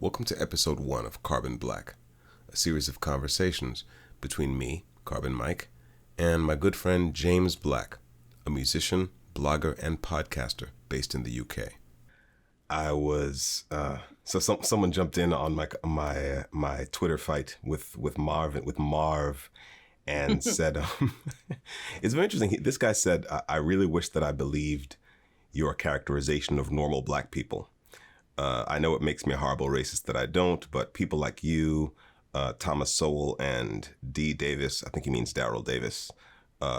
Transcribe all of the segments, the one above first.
Welcome to episode 1 of Carbon Black, a series of conversations between me, Carbon Mike, and my good friend James Black, a musician, blogger, and podcaster based in the UK. Someone jumped in on my Twitter fight with Marv and said, it's very interesting. This guy said, I really wish that I believed your characterization of normal black people. I know it makes me a horrible racist that I don't, but people like you, Thomas Sowell and D. Davis, I think he means Darrell Davis,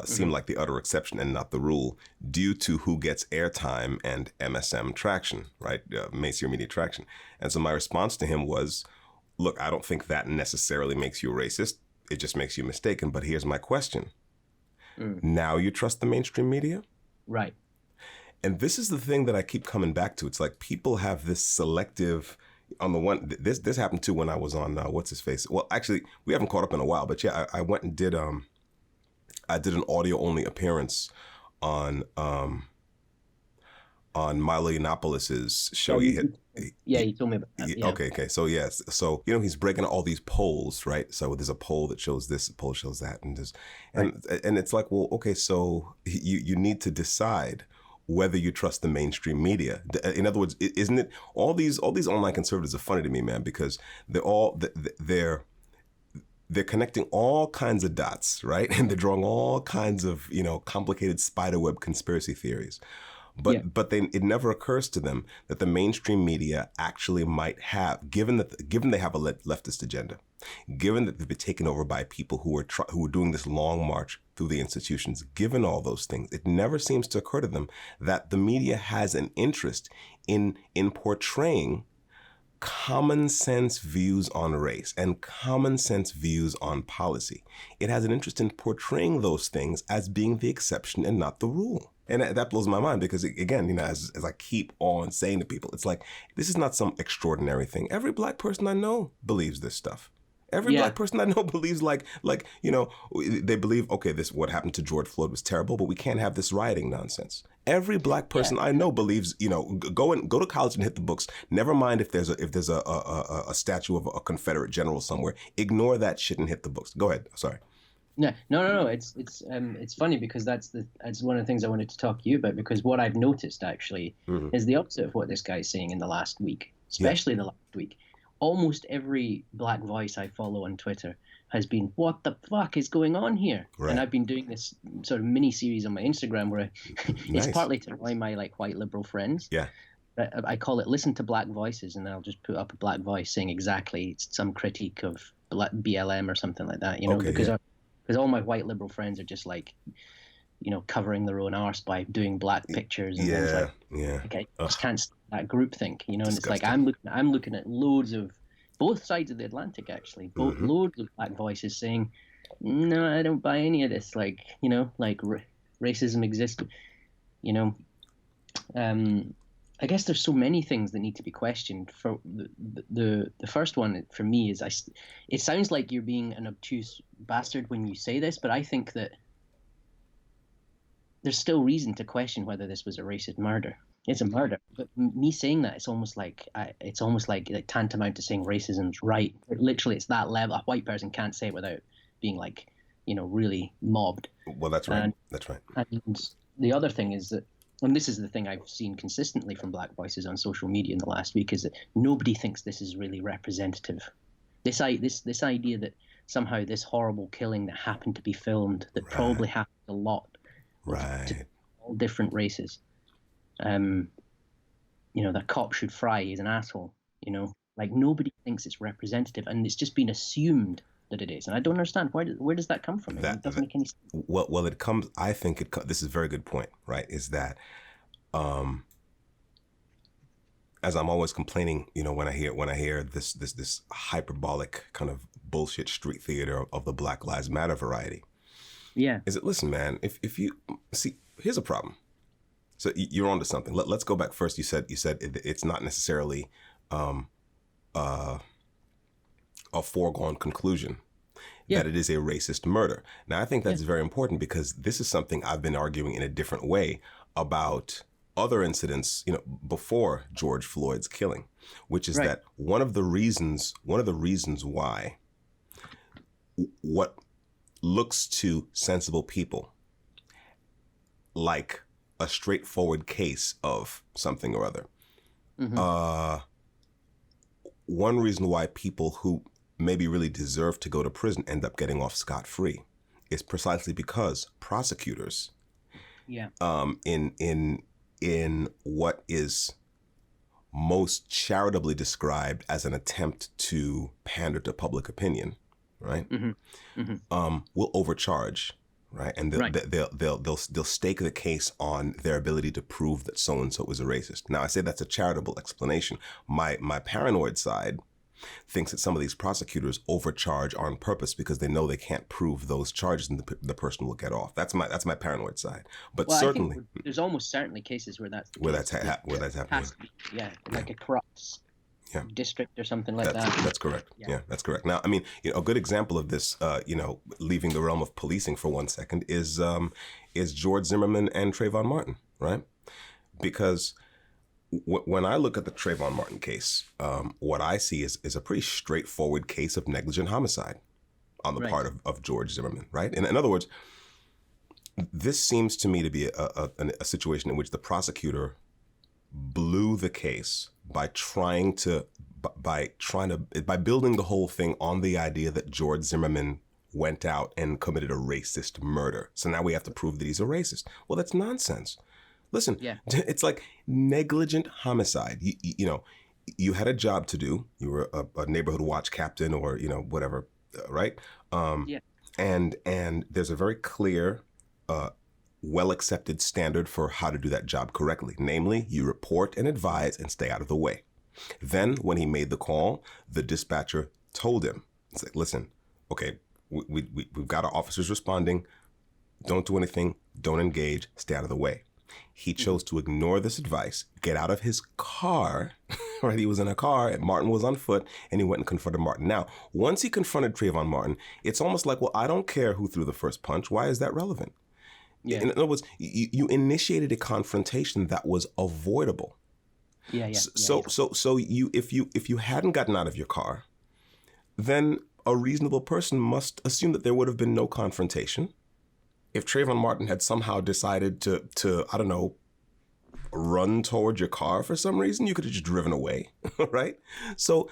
seem like the utter exception and not the rule due to who gets airtime and MSM traction, right? Mainstream media traction. And so my response to him was, look, I don't think that necessarily makes you a racist. It just makes you mistaken. But here's my question. Now you trust the mainstream media? Right. And this is the thing that I keep coming back to. It's like people have this selective, on the one, this happened too when I was on, what's his face? Well, actually, we haven't caught up in a while, but yeah, I went and did an audio only appearance on Milo Yiannopoulos' show. You told me about that. Yeah. Okay. So yes. So, he's breaking all these polls, right? So there's a poll that shows this, a poll shows that. And it's like, well, okay, so you need to decide whether you trust the mainstream media. In other words, isn't it all these online conservatives are funny to me, man, because they're connecting all kinds of dots, right? And they're drawing all kinds of, complicated spiderweb conspiracy theories. But it never occurs to them that the mainstream media actually might have, given they have a leftist agenda, given that they've been taken over by people who are doing this long march through the institutions, given all those things, it never seems to occur to them that the media has an interest in portraying common sense views on race and common sense views on policy. It has an interest in portraying those things as being the exception and not the rule. And that blows my mind because, again, as I keep on saying to people, it's like, this is not some extraordinary thing. Every black person I know believes this stuff. Every black person I know believes they believe, okay, what happened to George Floyd was terrible, but we can't have this rioting nonsense. Every black person I know believes, go to college and hit the books. Never mind if there's a statue of a Confederate general somewhere. Ignore that shit and hit the books. Go ahead. Sorry. No. It's funny because that's one of the things I wanted to talk to you about, because what I've noticed actually is the opposite of what this guy's saying in the last week, especially the last week. Almost every black voice I follow on Twitter has been, what the fuck is going on here? Right. And I've been doing this sort of mini series on my Instagram where it's partly to annoy my white liberal friends. Yeah. I call it Listen to Black Voices, and then I'll just put up a black voice saying exactly some critique of BLM or something like that, because all my white liberal friends are just covering their own arse by doing black pictures and things like that. Yeah. Okay, I just can't stand that groupthink, and it's like I'm looking at loads of both sides of the Atlantic actually, loads of black voices saying, no, I don't buy any of this, racism exists, I guess there's so many things that need to be questioned. For the first one for me is it sounds like you're being an obtuse bastard when you say this, but I think that there's still reason to question whether this was a racist murder. It's a murder, but me saying that, it's almost like tantamount to saying racism's right. Literally, it's that level. A white person can't say it without being really mobbed. Well, that's right. That's right. And the other thing is that, and this is the thing I've seen consistently from black voices on social media in the last week, is that nobody thinks this is really representative. This idea that somehow this horrible killing that happened to be filmed, that probably happened a lot, to all different races. That cop should fry, he's an asshole, nobody thinks it's representative, and it's just been assumed that it is. And I don't understand, where does that come from? It doesn't make any sense. Well, it comes, I think this is a very good point, right? Is that, as I'm always complaining, when I hear this hyperbolic kind of bullshit street theater of the Black Lives Matter variety. Yeah. Is it, listen, man, if you see, here's a problem. So you're onto something. Let's go back first. You said it's not necessarily a foregone conclusion that it is a racist murder. Now, I think that's very important because this is something I've been arguing in a different way about other incidents, before George Floyd's killing, which is Right. that one of the reasons why what looks to sensible people like a straightforward case of something or other. Mm-hmm. One reason why people who maybe really deserve to go to prison end up getting off scot-free is precisely because prosecutors, Yeah. in what is most charitably described as an attempt to pander to public opinion, right? Mm-hmm. Mm-hmm. Will overcharge, right? And Right. they'll stake the case on their ability to prove that so and so is a racist. Now, I say that's a charitable explanation. My paranoid side thinks that some of these prosecutors overcharge on purpose because they know they can't prove those charges and the person will get off. That's my paranoid side. But Well, I certainly think there's almost certainly cases where that's the where case. that's happening. Has to be, yeah, like a corrupt Yeah. district or something like that. That's correct. Yeah, that's correct. Now, I mean, a good example of this, leaving the realm of policing for 1 second, is George Zimmerman and Trayvon Martin, right? Because when I look at the Trayvon Martin case, what I see is a pretty straightforward case of negligent homicide on the Right. part of George Zimmerman, right? And in other words, this seems to me to be a situation in which the prosecutor blew the case by building the whole thing on the idea that George Zimmerman went out and committed a racist murder. So now we have to prove that he's a racist. Well, that's nonsense. Listen, Yeah. It's like negligent homicide. You had a job to do. You were a neighborhood watch captain or, whatever, right? Yeah. And there's a very clear, well-accepted standard for how to do that job correctly. Namely, you report and advise and stay out of the way. Then when he made the call, the dispatcher told him, it's like, listen, okay, we've got our officers responding. Don't do anything. Don't engage. Stay out of the way. He chose to ignore this advice, get out of his car, right? He was in a car and Martin was on foot and he went and confronted Martin. Now, once he confronted Trayvon Martin, it's almost like, well, I don't care who threw the first punch. Why is that relevant? Yeah. In other words, you initiated a confrontation that was avoidable. Yeah. So if you hadn't gotten out of your car, then a reasonable person must assume that there would have been no confrontation. If Trayvon Martin had somehow decided to I don't know, run toward your car for some reason, you could have just driven away, right? So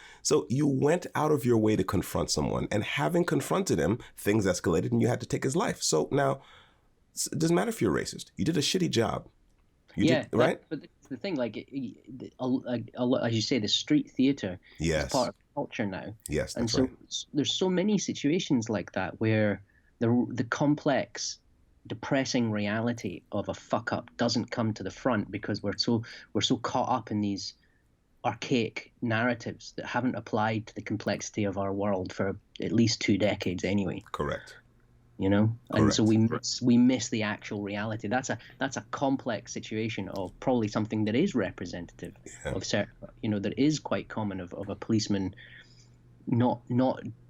you went out of your way to confront someone, and having confronted him, things escalated and you had to take his life. So now, it doesn't matter if you're racist. You did a shitty job. You did, right? But the thing, like, as you say, the street theater Yes. is part of culture now. Yes, And that's so right. there's so many situations like that where the complex, depressing reality of a fuck up doesn't come to the front because we're so caught up in these archaic narratives that haven't applied to the complexity of our world for at least 2 decades anyway. Correct. And so Correct. we miss the actual reality. That's a complex situation of probably something that is representative of certain, that is quite common of a policeman not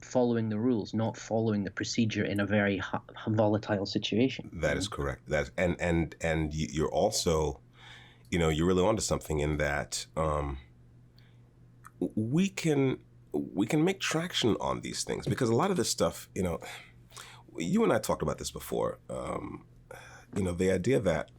following the rules, not following the procedure in a very volatile situation. That is correct. And you're also, you're really onto something in that we can make traction on these things because a lot of this stuff, you and I talked about this before. The idea that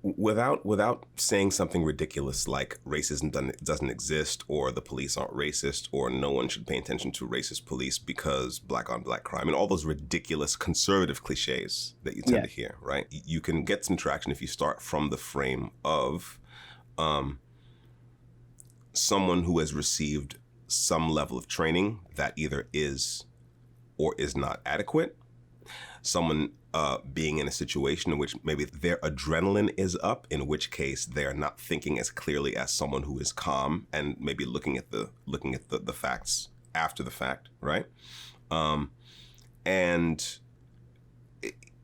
without saying something ridiculous like racism doesn't exist, or the police aren't racist, or no one should pay attention to racist police because black on black crime, and all those ridiculous conservative cliches that you tend to hear, right? You can get some traction if you start from the frame of someone who has received some level of training that either is or is not adequate, someone being in a situation in which maybe their adrenaline is up, in which case they're not thinking as clearly as someone who is calm and maybe looking at the facts after the fact, right?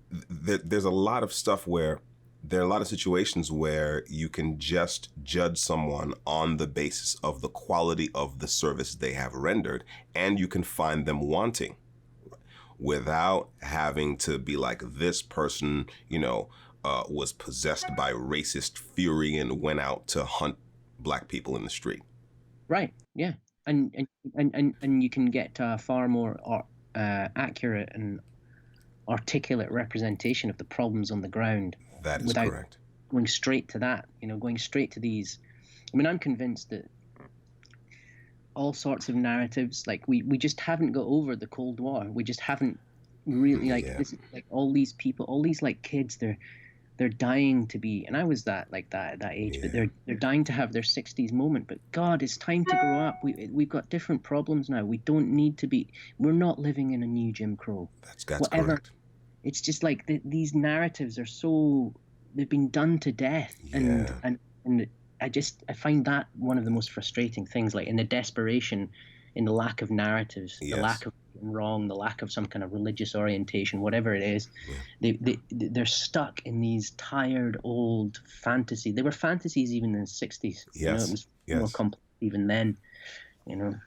There's a lot of stuff where there are a lot of situations where you can just judge someone on the basis of the quality of the service they have rendered, and you can find them wanting, without having to be like, this person, was possessed by racist fury and went out to hunt black people in the street. Right. Yeah. And you can get a far more accurate and articulate representation of the problems on the ground That is without correct. going straight to that. Going straight to these. I mean, I'm convinced that all sorts of narratives, like we just haven't got over the Cold War. We just haven't really this is like all these people, all these like kids, they're dying to be, and I was that at that age, but they're dying to have their 60s moment. But God, it's time to grow up. We've got different problems now. We don't need to be. We're not living in a new Jim Crow. That's correct. It's just like these narratives are they've been done to death, and I find that one of the most frustrating things. Like in the desperation, in the lack of narratives, the lack of wrong, the lack of some kind of religious orientation, whatever it is, they're stuck in these tired old fantasy. They were fantasies even in the 60s. Yes, it was more complex even then. You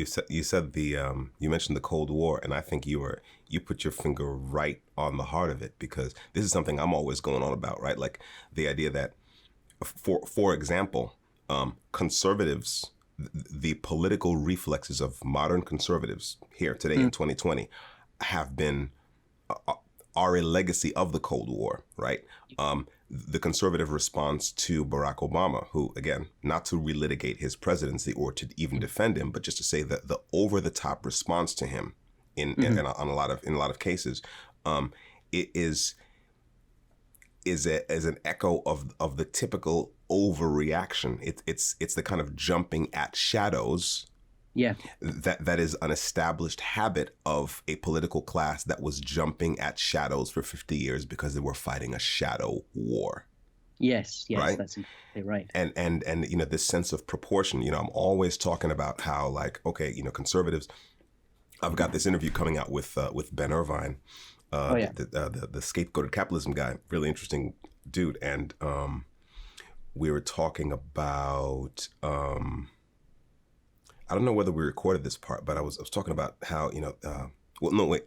said you mentioned the Cold War, and I think you put your finger right on the heart of it, because this is something I'm always going on about, right? Like the idea that, for example, conservatives, the political reflexes of modern conservatives here today in 2020 are a legacy of the Cold War, right? The conservative response to Barack Obama, who, again, not to relitigate his presidency or to even defend him, but just to say that the over-the-top response to him in a lot of cases, it is an echo of the typical overreaction. It's the kind of jumping at shadows. Yeah. That is an established habit of a political class that was jumping at shadows for 50 years because they were fighting a shadow war. Yes, right? That's exactly right. And this sense of proportion, I'm always talking about how, like, okay, conservatives, I've got this interview coming out with Ben Irvine, the scapegoated capitalism guy, really interesting dude. And we were talking about, I don't know whether we recorded this part, but I was talking about how,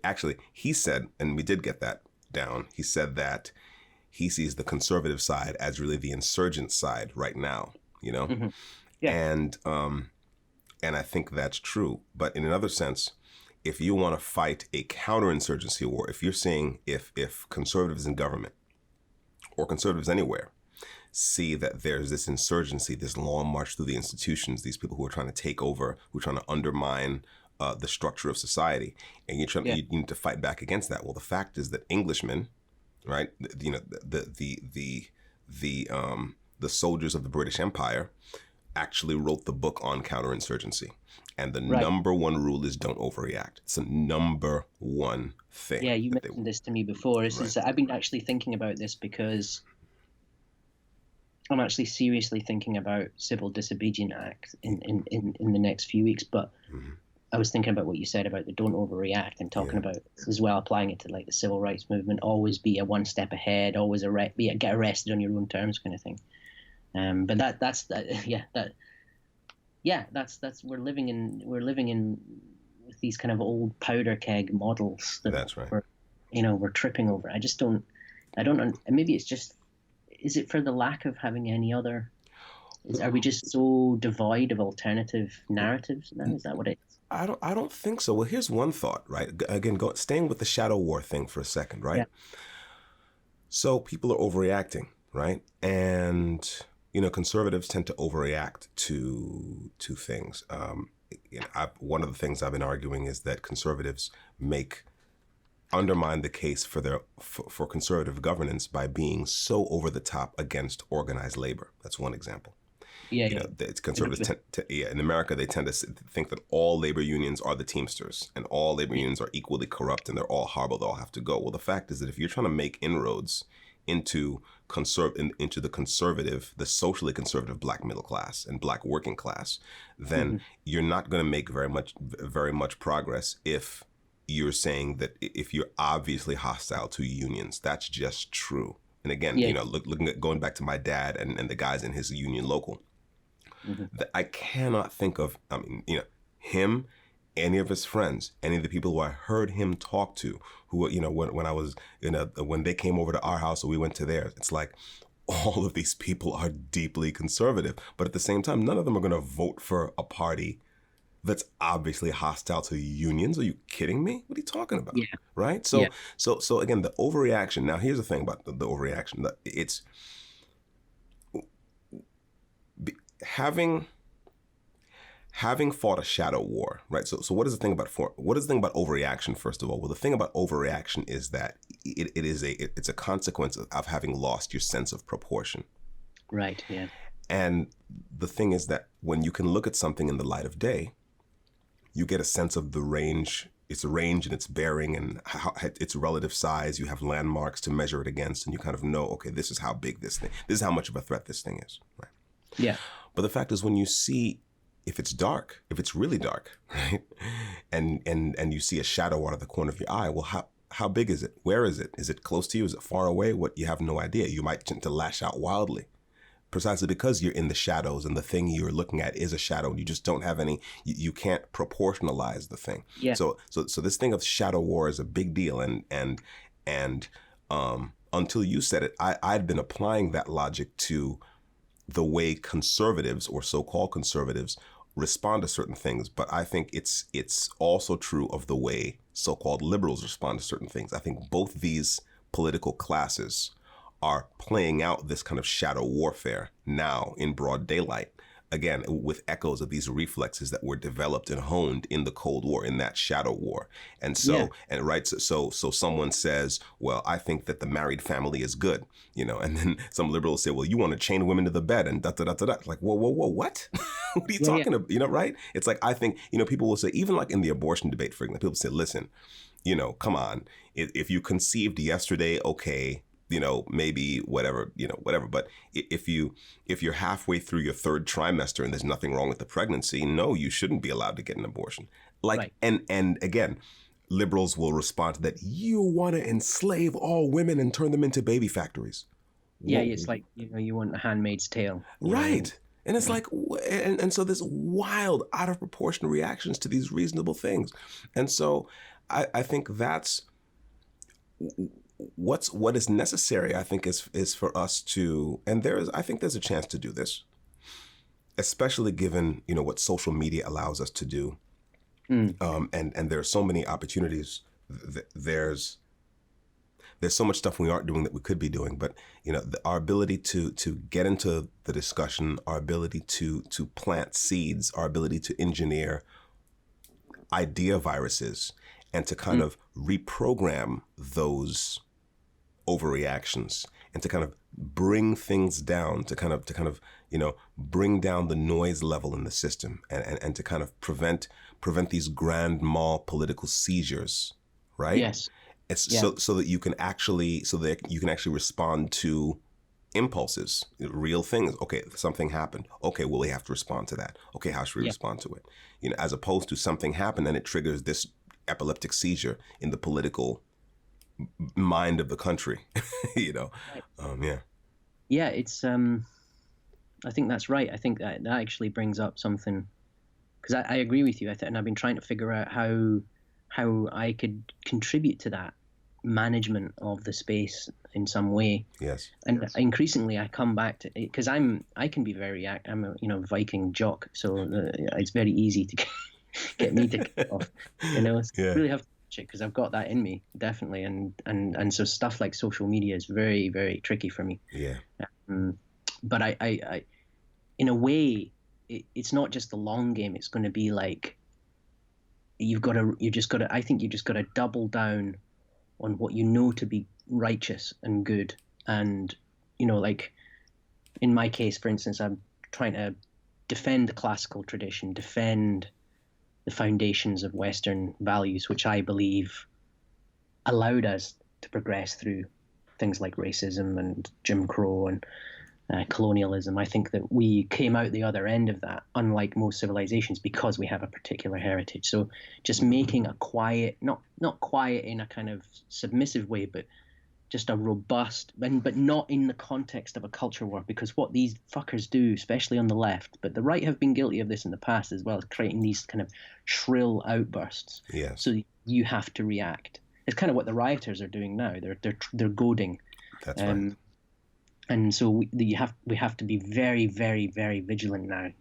actually he said, and we did get that down. He said that he sees the conservative side as really the insurgent side right now, Mm-hmm. Yeah. And I think that's true. But in another sense, if you want to fight a counterinsurgency war, if you're saying if conservatives in government or conservatives anywhere see that there's this insurgency, this long march through the institutions, these people who are trying to take over, who are trying to undermine the structure of society, and you need to fight back against that. Well, the fact is that Englishmen, right? The soldiers of the British Empire actually wrote the book on counterinsurgency. And the number one rule is don't overreact. It's the number one thing. Yeah, you mentioned this to me before. I've been actually thinking about this because I'm actually seriously thinking about Civil Disobedience Act in the next few weeks. But I was thinking about what you said about the don't overreact, and talking about as well, applying it to like the civil rights movement. Always be a one step ahead. Always get arrested on your own terms, kind of thing. But that's we're living in with these kind of old powder keg models that's right. We're tripping over. I don't. Maybe it's just. Is it for the lack of having any other? Are we just so devoid of alternative narratives now? Is that what it is? I don't think so. Well, here's one thought, right? Again, staying with the shadow war thing for a second, right? Yeah. So people are overreacting, right? And conservatives tend to overreact to things. One of the things I've been arguing is that conservatives undermine the case for conservative governance by being so over the top against organized labor. That's one example. Conservatives in America, they tend to think that all labor unions are the Teamsters, and all labor unions are equally corrupt, and they're all horrible. They all have to go. Well, the fact is that if you're trying to make inroads into the socially conservative black middle class and black working class, then you're not going to make very much progress if you're saying that if you're obviously hostile to unions. That's just true. And again, looking at going back to my dad and the guys in his union local, I cannot think of, him any of his friends, any of the people who I heard him talk to, who, you know, when I was when they came over to our house or we went to theirs, it's like all of these people are deeply conservative, but at the same time, none of them are going to vote for a party that's obviously hostile to unions. Are you kidding me? What are you talking about? Yeah. Right? Yeah. So again, the overreaction. Now, here's the thing about the overreaction. It's having fought a shadow war, right? So what is the thing about overreaction? First of all, well, the thing about overreaction is that it's a consequence of having lost your sense of proportion. Right. Yeah. And the thing is that when you can look at something in the light of day, you get a sense of the range, its range and its bearing and how, its relative size. You have landmarks to measure it against, and you kind of know, okay, this is how big this is how much of a threat this thing is, right? Yeah. But the fact is, when you see, if it's dark, if it's really dark, right, and you see a shadow out of the corner of your eye, well, how big is it? Where is it? Is it close to you? Is it far away? What, you have no idea. You might tend to lash out wildly, precisely because you're in the shadows and the thing you're looking at is a shadow and you just don't have any, you can't proportionalize the thing. Yeah. So this thing of shadow war is a big deal. And until you said it, I'd been applying that logic to the way conservatives or so-called conservatives respond to certain things. But I think it's also true of the way so-called liberals respond to certain things. I think both these political classes are playing out this kind of shadow warfare now in broad daylight, again, with echoes of these reflexes that were developed and honed in the Cold War, in that shadow war. And so, Yeah. and right, so someone says, well, I think that the married family is good, you know, and then some liberals say, well, you want to chain women to the bed and da da da da da. Like, whoa, what? What are you talking about? You know, right? It's like, I think, you know, people will say, even like in the abortion debate, for example, people say, listen, you know, come on, if you conceived yesterday, okay, you know, maybe whatever, you know, whatever. But if you're halfway through your third trimester and there's nothing wrong with the pregnancy, no, you shouldn't be allowed to get an abortion. Like, Right. and again, liberals will respond to that. You want to enslave all women and turn them into baby factories. Yeah. Whoa. It's like, you know, you want a Handmaid's Tale. Right. And it's Yeah. like, and so there's wild, out of proportion reactions to these reasonable things. And so I think that's what is necessary, I think, is for us to, and I think there's a chance to do this, especially given, you know, what social media allows us to do. And there are so many opportunities. There's so much stuff we aren't doing that we could be doing, but, you know, our ability to get into the discussion, our ability to plant seeds, our ability to engineer idea viruses, and to kind of reprogram those overreactions, and to kind of bring things down, to kind of you know, bring down the noise level in the system, and to kind of prevent these grand mal political seizures, right? Yes. It's Yeah. so that you can actually respond to impulses, real things. Okay, something happened. Okay, well, we have to respond to that. Okay, how should we respond to it? You know, as opposed to something happened and it triggers this epileptic seizure in the political mind of the country. You know. Right. Yeah. Yeah. It's I think that's right. I think that actually brings up something, because I agree with you. And I've been trying to figure out how I could contribute to that management of the space in some way. Yes. And increasingly I come back to it, because I'm a, you know, Viking jock, so it's very easy to get me to kick off, you know. So Yeah. I really have to watch it, because I've got that in me, definitely, and so stuff like social media is very, very tricky for me. Yeah. But I in a way, it's not just the long game. It's going to be like, I think you just got to double down on what you know to be righteous and good. And, you know, like in my case, for instance, I'm trying to defend the classical tradition, defend the foundations of Western values, which I believe allowed us to progress through things like racism and Jim Crow and colonialism. I think that we came out the other end of that, unlike most civilizations, because we have a particular heritage. So just making a quiet, not quiet in a kind of submissive way, but just a robust, but not in the context of a culture war, because what these fuckers do, especially on the left, but the right have been guilty of this in the past as well, creating these kind of shrill outbursts. Yes. So you have to react. It's kind of what the rioters are doing now. They're goading. That's right. And so we have to be very, very, very vigilant now,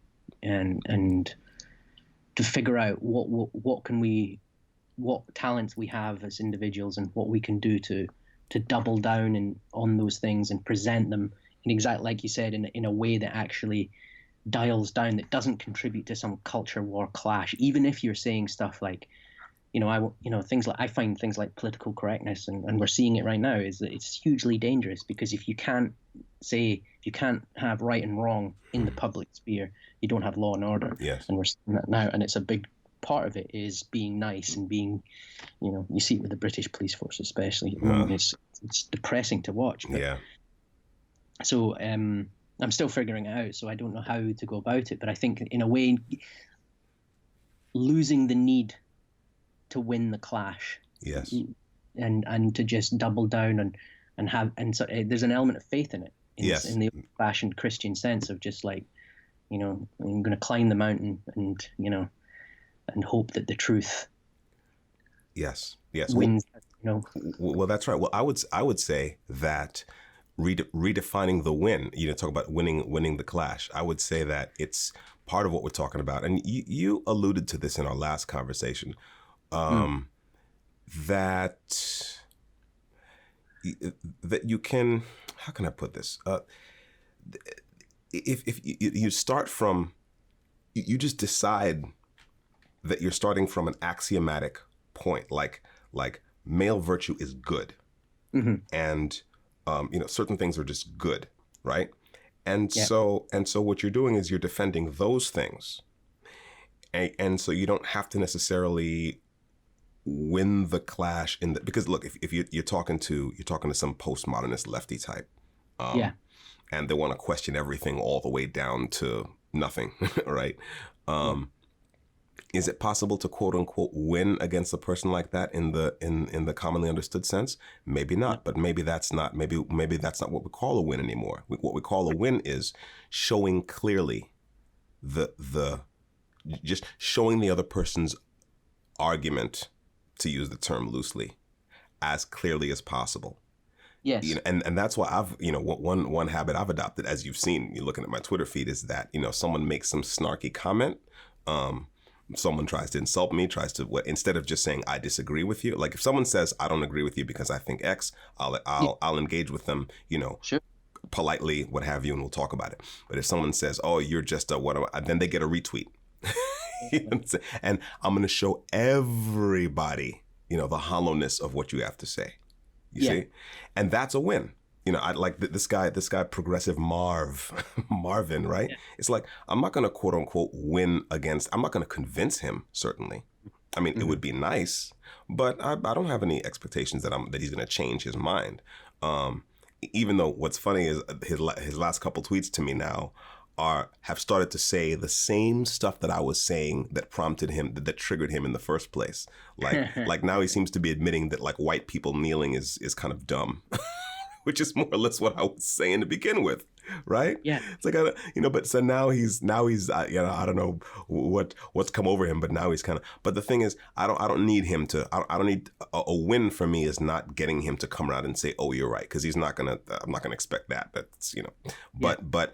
and to figure out what talents we have as individuals and what we can do to double down on those things and present them in exactly like you said, in a way that actually dials down, that doesn't contribute to some culture war clash. Even if you're saying stuff like, things like, I find things like political correctness, and we're seeing it right now, is that it's hugely dangerous, because if you can't have right and wrong in the public sphere, you don't have law and order. Yes. And we're seeing that now, and it's a big part of it is being nice and being, you see it with the British police force especially. It's depressing to watch. Yeah. So I'm still figuring it out, so I don't know how to go about it. But I think in a way, losing the need to win the clash. Yes. And to just double down and so there's an element of faith in it. In the old-fashioned Christian sense of just like, I'm going to climb the mountain and hope that the truth. Yes. Wins. Well, that's right. Well, I would say that redefining the win. Talk about winning the clash. I would say that it's part of what we're talking about, and you alluded to this in our last conversation. That you can, how can I put this? If you start from, you just decide that you're starting from an axiomatic point, like male virtue is good, and certain things are just good, right? And so what you're doing is you're defending those things, and so you don't have to necessarily win the clash because look, if you're talking to some postmodernist lefty type, and they want to question everything all the way down to nothing, right? Is it possible to quote unquote win against a person like that in the commonly understood sense? Maybe not, but maybe that's not what we call a win anymore. What we call a win is showing clearly just showing the other person's argument, to use the term loosely, as clearly as possible. Yes. And that's why I've, one habit I've adopted, as you've seen, you're looking at my Twitter feed, is that, someone makes some snarky comment, someone tries to insult me, instead of just saying, I disagree with you. Like if someone says, I don't agree with you because I think X, I'll engage with them, sure, politely, what have you, and we'll talk about it. But if someone says, oh, you're just then they get a retweet. And I'm going to show everybody, the hollowness of what you have to say. You see? And that's a win. I like this guy, progressive Marvin, right? Yeah. It's like, I'm not going to quote unquote win against, I'm not going to convince him, certainly. I mean, it would be nice, but I don't have any expectations that he's going to change his mind. Even though what's funny is his last couple tweets to me now have started to say the same stuff that I was saying that prompted him, that triggered him in the first place. Like now he seems to be admitting that like white people kneeling is kind of dumb, which is more or less what I was saying to begin with, right? Yeah. It's like but so now he's I don't know what's come over him, but now he's kind of. But the thing is, I don't need him to. I don't need a win for me is not getting him to come around and say, oh, you're right, because he's not gonna. I'm not gonna expect that. That's but.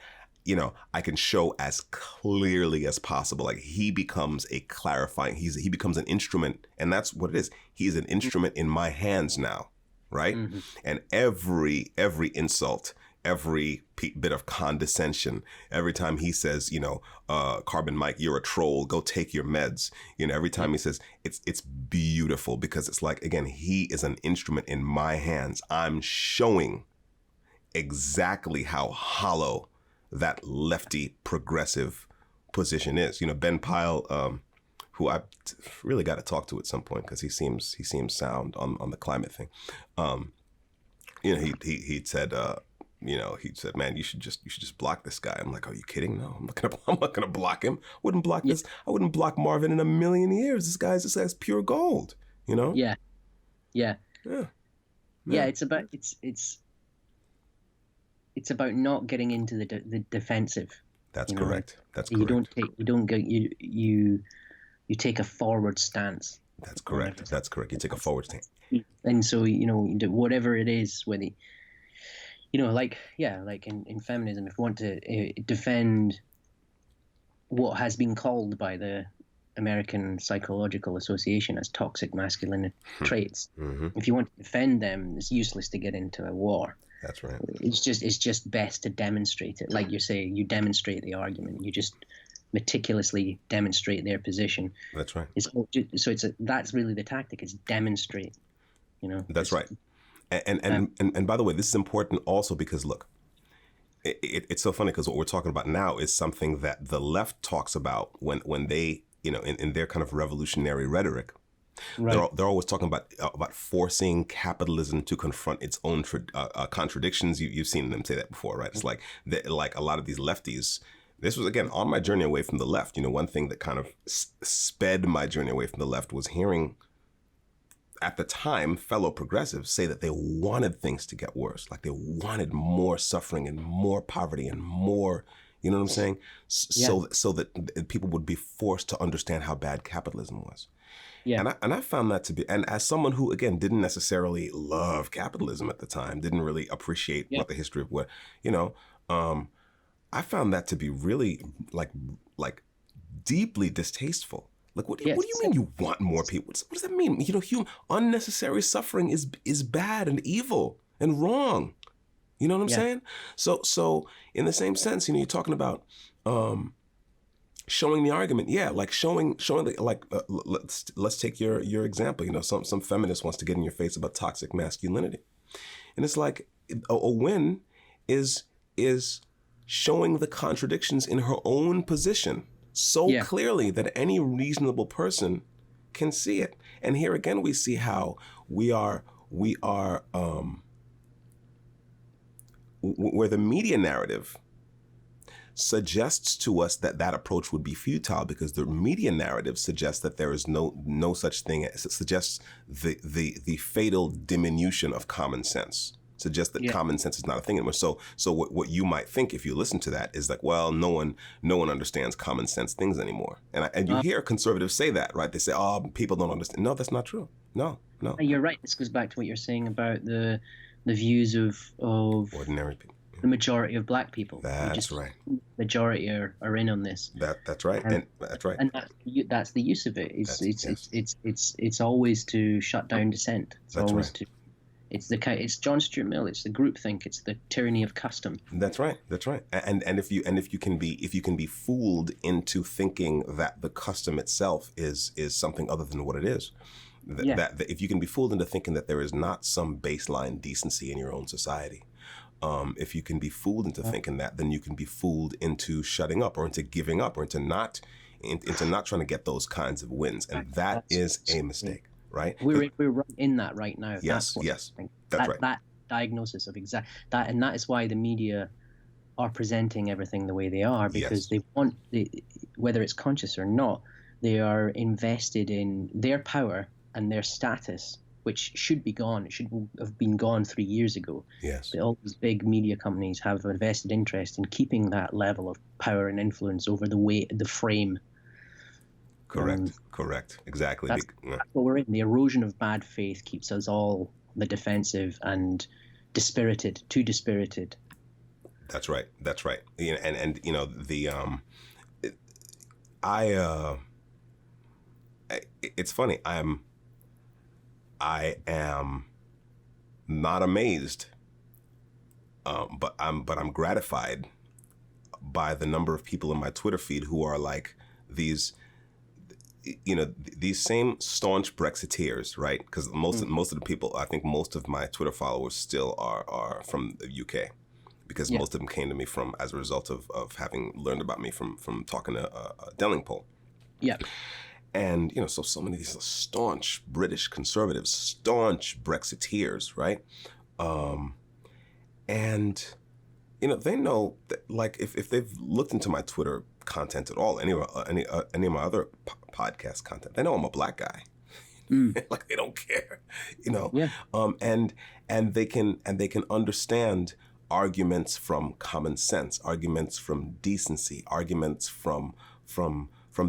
I can show as clearly as possible. Like he becomes a clarifying, he becomes an instrument, and that's what it is. He's an instrument in my hands now, right? Mm-hmm. And every insult, every bit of condescension, every time he says, Carbon Mike, you're a troll, go take your meds. Every time he says, it's beautiful, because it's like, again, he is an instrument in my hands. I'm showing exactly how hollow that lefty progressive position is. Ben Pyle, who I really got to talk to at some point, because he seems sound on the climate thing. He said, man, you should just block this guy. I'm like, are you kidding? No, I'm not gonna block him. Wouldn't block this. I wouldn't block Marvin in a million years. This guy's pure gold. Yeah. Yeah, it's about not getting into the defensive. That's You know, correct. That's you don't correct. take you don't go you take a forward stance That's on correct. everything. That's correct. You take a forward stance. And so, whatever it is, whether like, yeah, like in feminism, if you want to defend what has been called by the American Psychological Association as toxic masculine traits, Mm-hmm. if you want to defend them, it's useless to get into a war. That's right. It's just best to demonstrate it. Like you say, you demonstrate the argument. You just meticulously demonstrate their position. That's right. That's really the tactic. Is demonstrate. That's Just, right. And by the way, this is important also because look, it's so funny because what we're talking about now is something that the left talks about when they, in their kind of revolutionary rhetoric. right. They're always talking about forcing capitalism to confront its own contradictions. You've seen them say that before, right? It's like a lot of these lefties. This was, again, on my journey away from the left. One thing that kind of sped my journey away from the left was hearing, at the time, fellow progressives say that they wanted things to get worse. Like they wanted more suffering and more poverty and more, you know what I'm saying? Yeah. So that people would be forced to understand how bad capitalism was. Yeah. And I found that to be, and as someone who, again, didn't necessarily love capitalism at the time, didn't really appreciate Yeah. what the history of what, I found that to be really like deeply distasteful. Like, what do you mean you want more people? What does that mean? Unnecessary suffering is bad and evil and wrong. You know what I'm saying? So in the same sense, you're talking about showing the argument. Yeah, like showing let's take your example. Some feminist wants to get in your face about toxic masculinity, and it's like a win is showing the contradictions in her own position so clearly that any reasonable person can see it. And here again, we see how we are where the media narrative suggests to us that approach would be futile, because the media narrative suggests that there is no such thing. It suggests the fatal diminution of common sense. Suggests that common sense is not a thing anymore. So what you might think if you listen to that is like, well, no one understands common sense things anymore. And you hear conservatives say that, right? They say, oh, people don't understand. No, that's not true. No. You're right. This goes back to what you're saying about the views of ordinary people. The majority of black people. That's right. Majority are in on this. That's right. And that's right. And that's the use of it. It's always to shut down dissent. It's that's always right. to. It's John Stuart Mill. It's the groupthink. It's the tyranny of custom. That's right. And if you can be fooled into thinking that the custom itself is something other than what it is, that if you can be fooled into thinking that there is not some baseline decency in your own society, if you can be fooled into thinking that, then you can be fooled into shutting up or into giving up or into not trying to get those kinds of wins, and that is a mistake. Right? We're right in that right now. Yes, that's right. That diagnosis of that, and that is why the media are presenting everything the way they are, because they want, whether it's conscious or not, they are invested in their power and their status, which should be gone. It should have been gone 3 years ago. Yes. But all these big media companies have a vested interest in keeping that level of power and influence over the frame. Correct. Exactly. That's what we're in. The erosion of bad faith keeps us all the defensive and dispirited, too dispirited. That's right. And it's funny. I am not amazed, but I'm gratified by the number of people in my Twitter feed who are like these same staunch Brexiteers, right? Because most of the people, I think most of my Twitter followers still are from the UK, because most of them came to me as a result of having learned about me from talking to Dellingpole. Yeah. And, so many of these staunch British conservatives, staunch Brexiteers, right? And, they know that, like, if they've looked into my Twitter content at all, any of my other podcast content, they know I'm a black guy. Like they don't care, you know. Yeah. And they can understand arguments from common sense, arguments from decency, arguments from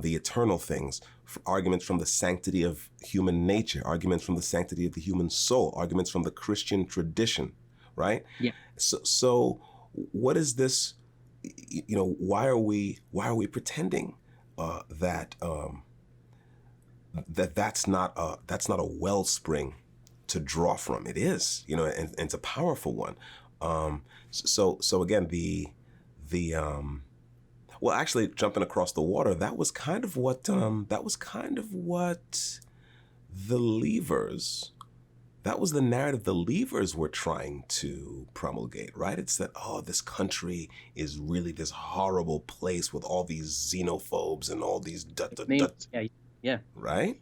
the eternal things, arguments from the sanctity of human nature, arguments from the sanctity of the human soul, arguments from the Christian tradition, right? Yeah. So what is this? You know, why are we pretending that that's not a wellspring to draw from? It is, you know, and it's a powerful one. So again, the well, actually, jumping across the water, that was kind of what the levers. That was the narrative the levers were trying to promulgate, right? It's that, oh, this country is really this horrible place with all these xenophobes and all these Yeah. Yeah. right?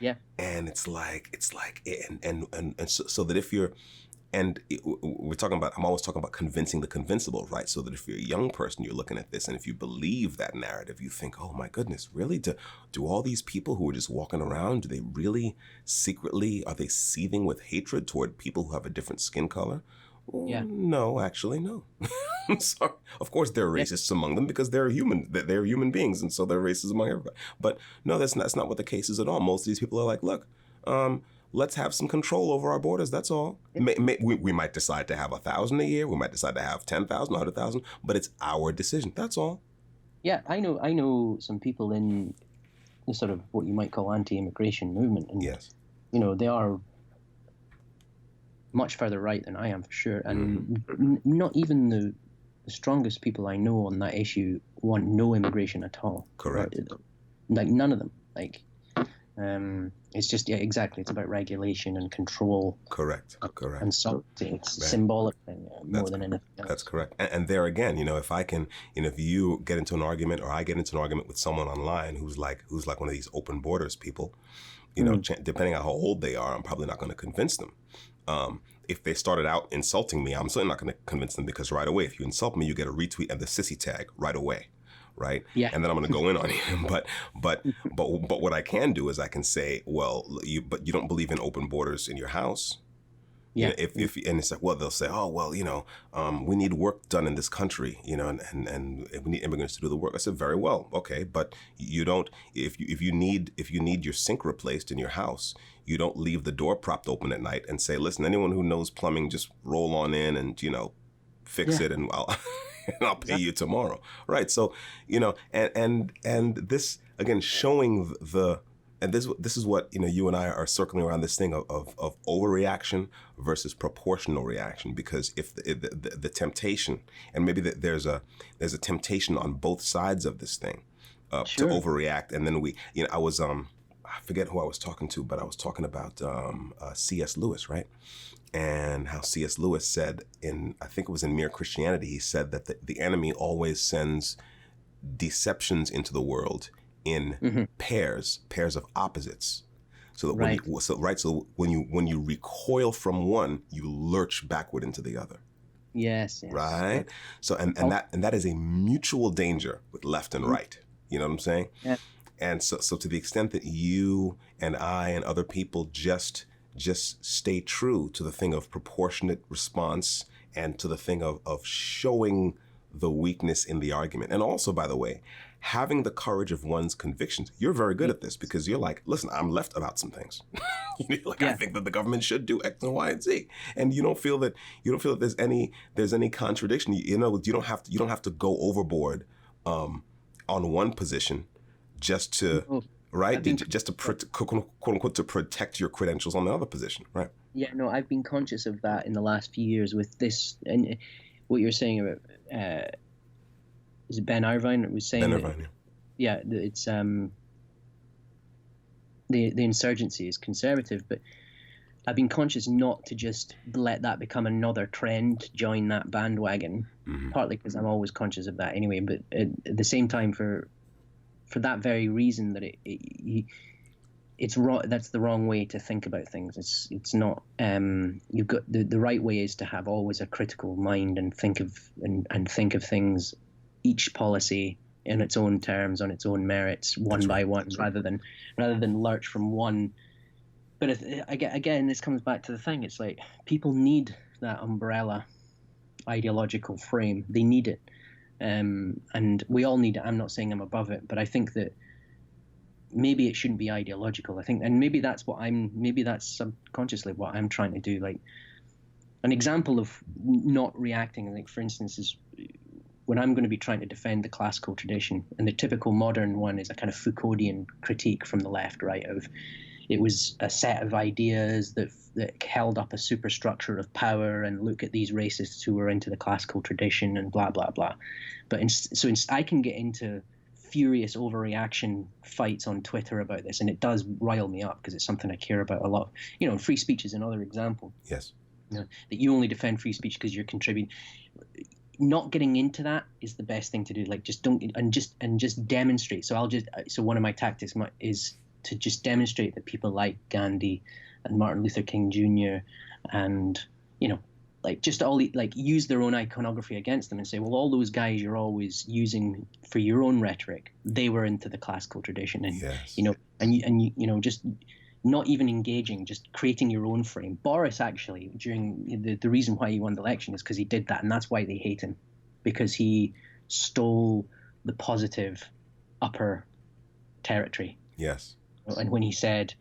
Yeah. And it's like, and so that if you're, and we're talking about, I'm always talking about convincing the convincible, right? So that if you're a young person, you're looking at this, and if you believe that narrative, you think, oh my goodness, really? Do all these people who are just walking around, do they really secretly, are they seething with hatred toward people who have a different skin color? Yeah. No, actually, no. I'm sorry. Of course, there are racists among them because they're human. They're human beings, and so there are racists among everybody. But no, that's not what the case is at all. Most of these people are like, look, let's have some control over our borders. That's all. We might decide to have 1,000 a year. We might decide to have 10,000, 100,000, but it's our decision. That's all. Yeah, I know some people in the sort of what you might call anti-immigration movement, and yes, you know, they are much further right than I am for sure, and not even the strongest people I know on that issue want no immigration at all. Correct. Like none of them. Like, it's just, yeah, exactly. It's about regulation and control. Correct. And sovereignty. It's symbolic thing more than anything else. That's correct. And there again, you know, if I can, you know, if you get into an argument or I get into an argument with someone online who's like one of these open borders people, you know, depending on how old they are, I'm probably not going to convince them. If they started out insulting me, I'm certainly not going to convince them, because right away, if you insult me, you get a retweet and the sissy tag right away, right? Yeah. And then I'm going to go in on you. But what I can do is I can say, well, you don't believe in open borders in your house. Yeah. You know, if and it's like, well, they'll say, oh, well, you know, we need work done in this country, you know, and we need immigrants to do the work. I said, very well, okay, but you don't. If you need your sink replaced in your house, you don't leave the door propped open at night and say, listen, anyone who knows plumbing, just roll on in and, you know, fix it, and I'll pay you tomorrow, right? So, you know, and this again showing and this is what, you know, you and I are circling around this thing of overreaction versus proportional reaction, because if the temptation, and maybe there's a temptation on both sides of this thing to overreact, and then you know, I forget who I was talking to, but I was talking about C.S. Lewis, right? And how C.S. Lewis said I think it was in Mere Christianity, he said that the enemy always sends deceptions into the world in pairs of opposites, so that when you recoil from one, you lurch backward into the other. Yes. Right. So and that is a mutual danger with left and right. You know what I'm saying? Yeah. And so to the extent that you and I and other people just stay true to the thing of proportionate response and to the thing of showing the weakness in the argument. And also, by the way, having the courage of one's convictions. You're very good at this, because you're like, listen, I'm left about some things. I think that the government should do X and Y and Z, and you don't feel that there's any contradiction. You know, you don't have to go overboard on one position just to just to quote unquote to protect your credentials on the other position, right? Yeah, no, I've been conscious of that in the last few years with this, and what you're saying about is it Ben Irvine that was saying Ben Irvine, yeah, it's the insurgency is conservative, but I've been conscious not to just let that become another trend to join that bandwagon, partly because I'm always conscious of that anyway, but at the same time for that very reason, that it's wrong. That's the wrong way to think about things. It's not. You've got the right way is to have always a critical mind and think of things, each policy in its own terms, on its own merits, one by one, rather than lurch from one But again, this comes back to the thing. It's like people need that umbrella ideological frame. They need it, and we all need it. I'm not saying I'm above it, but I think that maybe it shouldn't be ideological. I think, and maybe that's subconsciously what I'm trying to do. Like an example of not reacting, like for instance, is when I'm going to be trying to defend the classical tradition, and the typical modern one is a kind of Foucauldian critique from the left, right? Of it was a set of ideas that held up a superstructure of power, and look at these racists who were into the classical tradition and blah blah blah. But I can get into furious overreaction fights on Twitter about this, and it does rile me up because it's something I care about a lot. Free speech is another example. Yes. That you only defend free speech because you're contributing. Not getting into that is the best thing to do. Like just don't and just demonstrate. So one of my tactics is to just demonstrate that people like Gandhi and Martin Luther King Jr. and like just all like use their own iconography against them and say, well, all those guys you're always using for your own rhetoric, they were into the classical tradition, and yes. and just not even engaging, just creating your own frame. Boris actually, during the reason why he won the election is because he did that, and that's why they hate him, because he stole the positive upper territory. Yes. And when he said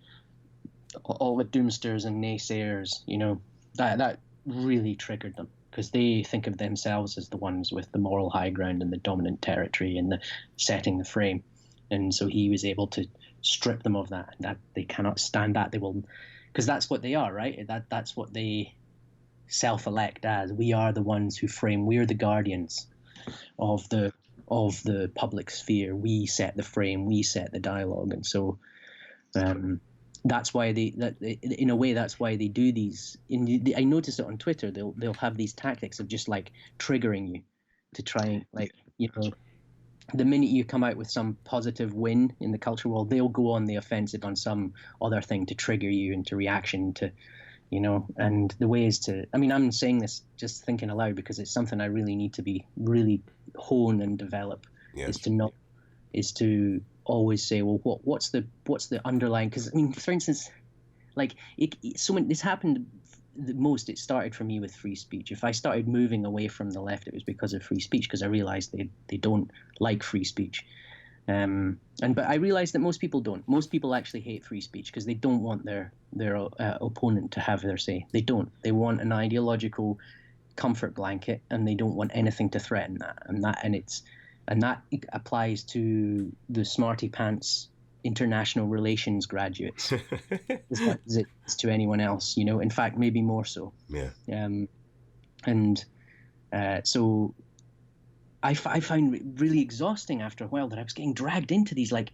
all the doomsters and naysayers, that really triggered them, because they think of themselves as the ones with the moral high ground and the dominant territory and the setting the frame. And so he was able to strip them of that. That they cannot stand that. They will, because that's what they are, right? That's what they self-elect as. We are the ones who frame. We are the guardians of the public sphere. We set the frame. We set the dialogue. And so that's why in a way that's why they do these. I noticed it on Twitter. They'll have these tactics of just like triggering you to try, like, the minute you come out with some positive win in the culture world, they'll go on the offensive on some other thing to trigger you into reaction to, and the way is to, I mean, I'm saying this just thinking aloud because it's something I really need to be really hone and develop. Yes. is to always say, well, what's the underlying, because I mean, for instance, like this happened the most. It started for me with free speech. If I started moving away from the left, it was because of free speech, because I realized they don't like free speech. But I realized that most people don't. Most people actually hate free speech because they don't want their opponent to have their say. They don't. They want an ideological comfort blanket, and they don't want anything to threaten that. And that applies to the smarty pants international relations graduates as much as it is to anyone else. In fact, maybe more so. Yeah. So I found it really exhausting after a while that I was getting dragged into these, like,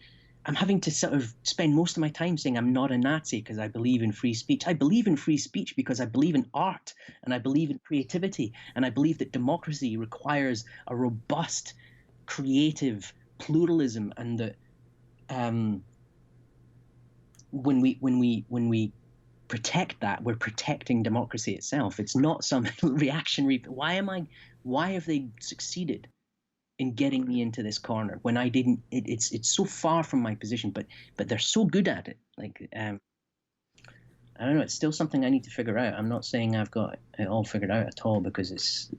I'm having to sort of spend most of my time saying I'm not a Nazi because I believe in free speech. I believe in free speech because I believe in art, and I believe in creativity, and I believe that democracy requires a robust, creative pluralism, and that when we protect that, we're protecting democracy itself. It's not some reactionary. Why have they succeeded in getting me into this corner when I didn't? It's so far from my position, but they're so good at it. Like, I don't know. It's still something I need to figure out. I'm not saying I've got it all figured out at all, because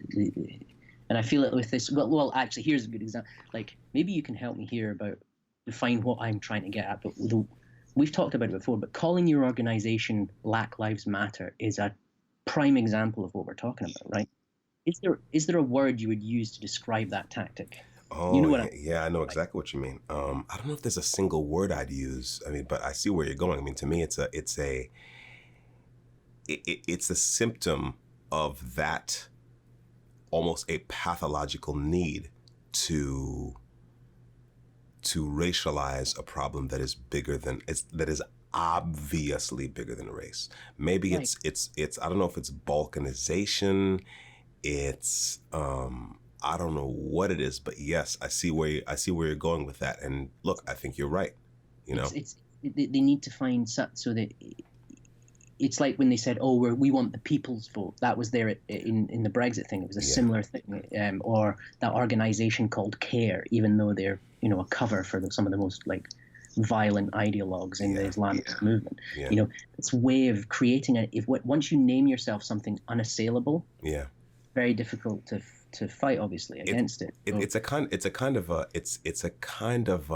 and I feel it with this. Well, actually, here's a good example. Like, maybe you can help me here about define what I'm trying to get at. But we've talked about it before, but calling your organization Black Lives Matter is a prime example of what we're talking about, right? Is there a word you would use to describe that tactic? Oh, I know exactly what you mean. I don't know if there's a single word I'd use. I mean, but I see where you're going. I mean, to me, it's a symptom of that, almost a pathological need to racialize a problem that is obviously bigger than race. Maybe right. It's I don't know if it's balkanization. It's I don't know what it is, but yes, I see where you're going with that. And look, I think you're right. They need to find so that it's like when they said, "Oh, we want the people's vote." That was there in the Brexit thing. It was a similar thing, or that organization called CARE, even though they're a cover for some of the most like violent ideologues in the Islamist movement. Yeah. You know, it's a way of creating once you name yourself something unassailable, Yeah. very difficult to fight, obviously, against it. So, It's a kind of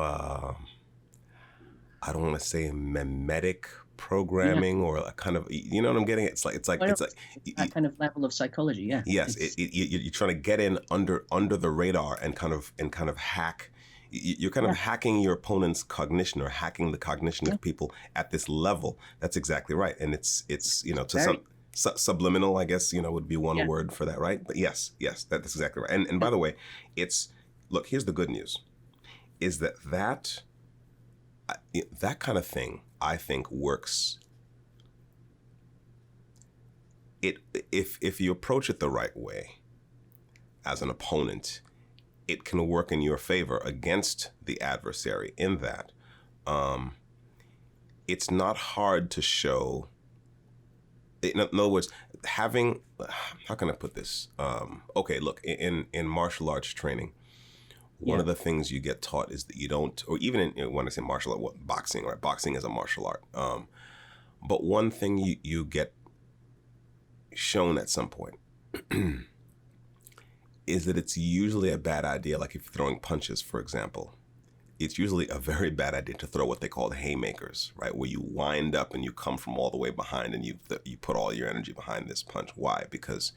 I don't want to say mimetic programming or a kind of, you know what I'm getting? It's like that kind of level of psychology. Yeah. yes, you're trying to get in under the radar and kind of hack. You're kind of hacking your opponent's cognition or hacking the cognition of people at this level. That's exactly right, and it's to subliminal, I guess, would be one word for that, right? But yes, that's exactly right. And by the way, look, here's the good news, is that kind of thing, I think, works. If you approach it the right way as an opponent, it can work in your favor against the adversary in that it's not hard to show. In other words, having, how can I put this? Okay, look, in martial arts training, one of the things you get taught is that you don't, or even when I say martial art, boxing, right? Boxing is a martial art. But one thing you get shown at some point is that it's usually a bad idea. Like if you're throwing punches, for example, it's usually a very bad idea to throw what they call haymakers, right? Where you wind up and you come from all the way behind and you put all your energy behind this punch. Why? Because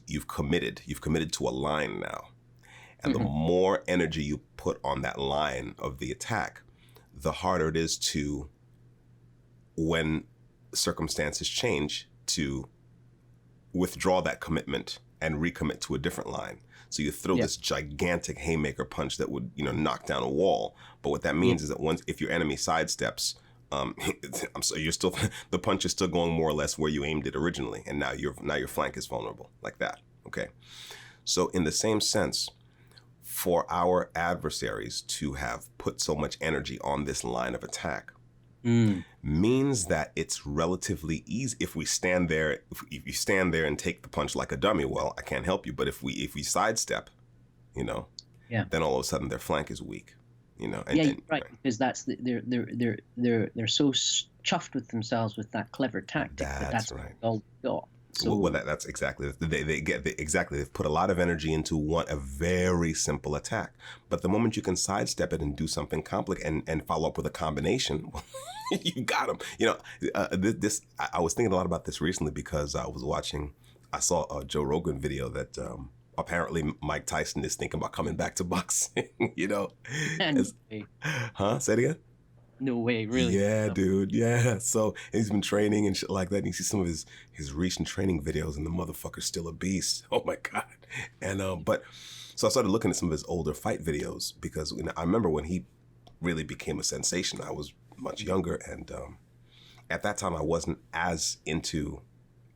you've committed to a line now. And the more energy you put on that line of the attack, the harder it is to, when circumstances change, to withdraw that commitment and recommit to a different line. So you throw this gigantic haymaker punch that would, knock down a wall. But what that means is that if your enemy sidesteps, you're still, the punch is still going more or less where you aimed it originally, and now your flank is vulnerable, like that. Okay. So in the same sense, for our adversaries to have put so much energy on this line of attack means that it's relatively easy. If we stand there, if you stand there and take the punch like a dummy, well, I can't help you. But if we sidestep, then all of a sudden their flank is weak. Right. Because that's they're so chuffed with themselves with that clever tactic. That's right. All got. So that's exactly, they've put a lot of energy into a very simple attack. But the moment you can sidestep it and do something complicated and follow up with a combination, you got them. I was thinking a lot about this recently because I saw a Joe Rogan video that apparently Mike Tyson is thinking about coming back to boxing, Huh? Say it again? No way, really? Yeah, dude. Yeah. So he's been training and shit like that. And you see some of his recent training videos, and the motherfucker's still a beast. Oh my God. And so I started looking at some of his older fight videos because I remember when he really became a sensation. I was much younger, and at that time I wasn't as into.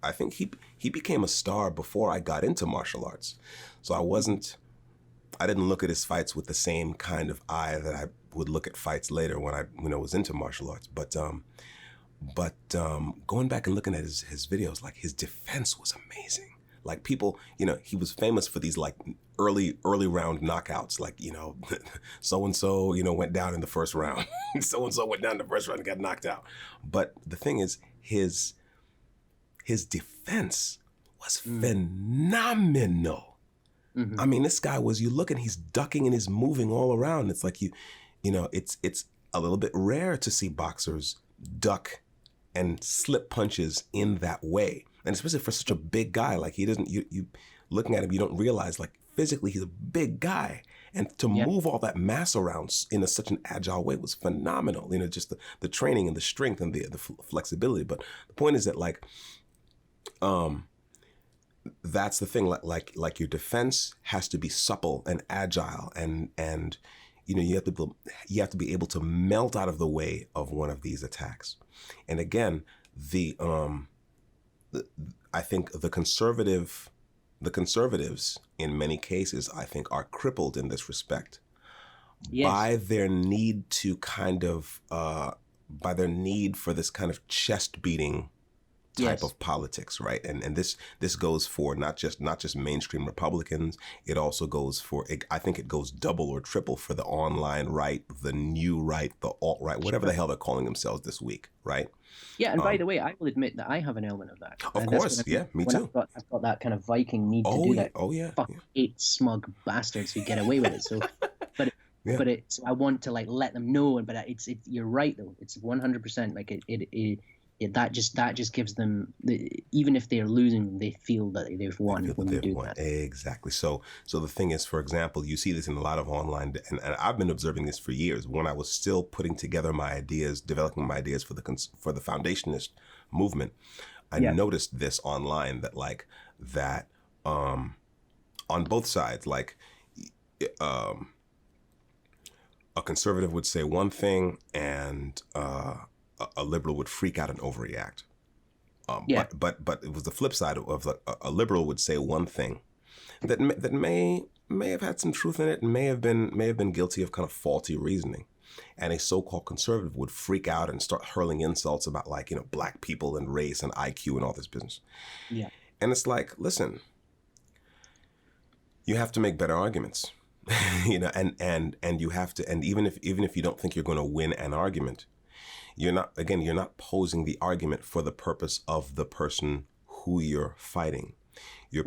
I think he became a star before I got into martial arts, so I didn't look at his fights with the same kind of eye that I would look at fights later when I was into martial arts. But going back and looking at his videos, like his defense was amazing. Like people, he was famous for these like early round knockouts. Like, so-and-so, went down in the first round. So-and-so went down in the first round and got knocked out. But the thing is, his defense was phenomenal. I mean, this guy you look and he's ducking and he's moving all around. It's like it's a little bit rare to see boxers duck and slip punches in that way. And especially for such a big guy, like he doesn't, you looking at him, you don't realize like physically he's a big guy. And to move all that mass around in such an agile way was phenomenal. Just the training and the strength and the flexibility. But the point is that that's the thing. Like your defense has to be supple and agile, and you have to be able to melt out of the way of one of these attacks. And again, I think the conservatives in many cases, I think, are crippled in this respect by their need to by their need for this kind of chest beating type Yes. of politics, right? And this goes for not just mainstream Republicans. It also goes for, I think it goes double or triple for the online right, the new right, the alt right, whatever the hell they're calling themselves this week, right? Yeah, and by the way, I will admit that I have an element of that. Of And that's what course, I mean yeah, me when too. I've got that kind of Viking need to Oh do yeah, that. oh yeah, Fuck yeah, eight smug bastards who get away with it. So, but yeah. but it's I want to like let them know. But it's you're right though. It's 100% like that just gives them even if they're losing, they feel that they've won Feel when that you they've do won. that. Exactly. So the thing is, for example, you see this in a lot of online, and I've been observing this for years. When I was still putting together my ideas, developing my ideas for the foundationist movement, I Yeah. noticed this online that on both sides, um, a conservative would say one thing, and a liberal would freak out and overreact. Yeah. But it was the flip side of a liberal would say one thing that may have had some truth in it, and may have been guilty of kind of faulty reasoning, and a so-called conservative would freak out and start hurling insults about black people and race and IQ and all this business. Yeah. And it's like, listen, you have to make better arguments, and you have to, and even if you don't think you're going to win an argument, you're not posing the argument for the purpose of the person who you're fighting. You're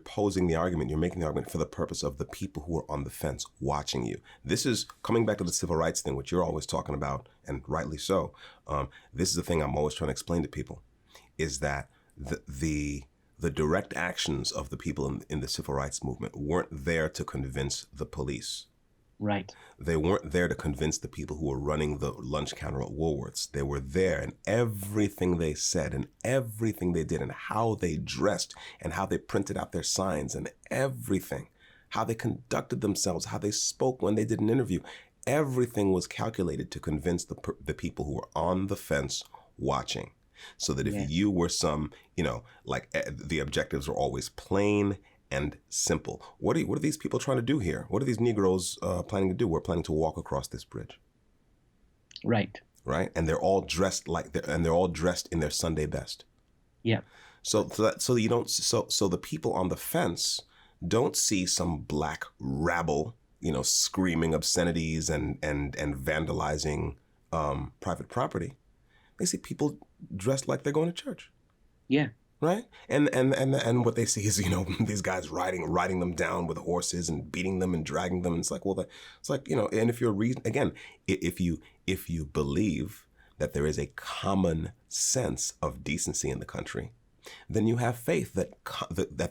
posing the argument, you're making the argument for the purpose of the people who are on the fence watching you. This is coming back to the civil rights thing, which you're always talking about, and rightly so. This is the thing I'm always trying to explain to people, is that the direct actions of the people in the civil rights movement weren't there to convince the police. Right. They weren't there to convince the people who were running the lunch counter at Woolworths. They were there, and everything they said and everything they did and how they dressed and how they printed out their signs and everything, how they conducted themselves, how they spoke when they did an interview, everything was calculated to convince the people who were on the fence watching. So that if you were the objectives were always plain and simple. What are these people trying to do here? What are these Negroes planning to do? We're planning to walk across this bridge. Right. Right. And they're all dressed they're all dressed in their Sunday best. Yeah. So the people on the fence don't see some black rabble, screaming obscenities and vandalizing private property. They see people dressed like they're going to church. Yeah. Right. And what they see is, these guys riding them down with horses and beating them and dragging them. And it's like, and if you're if you believe that there is a common sense of decency in the country, then you have faith that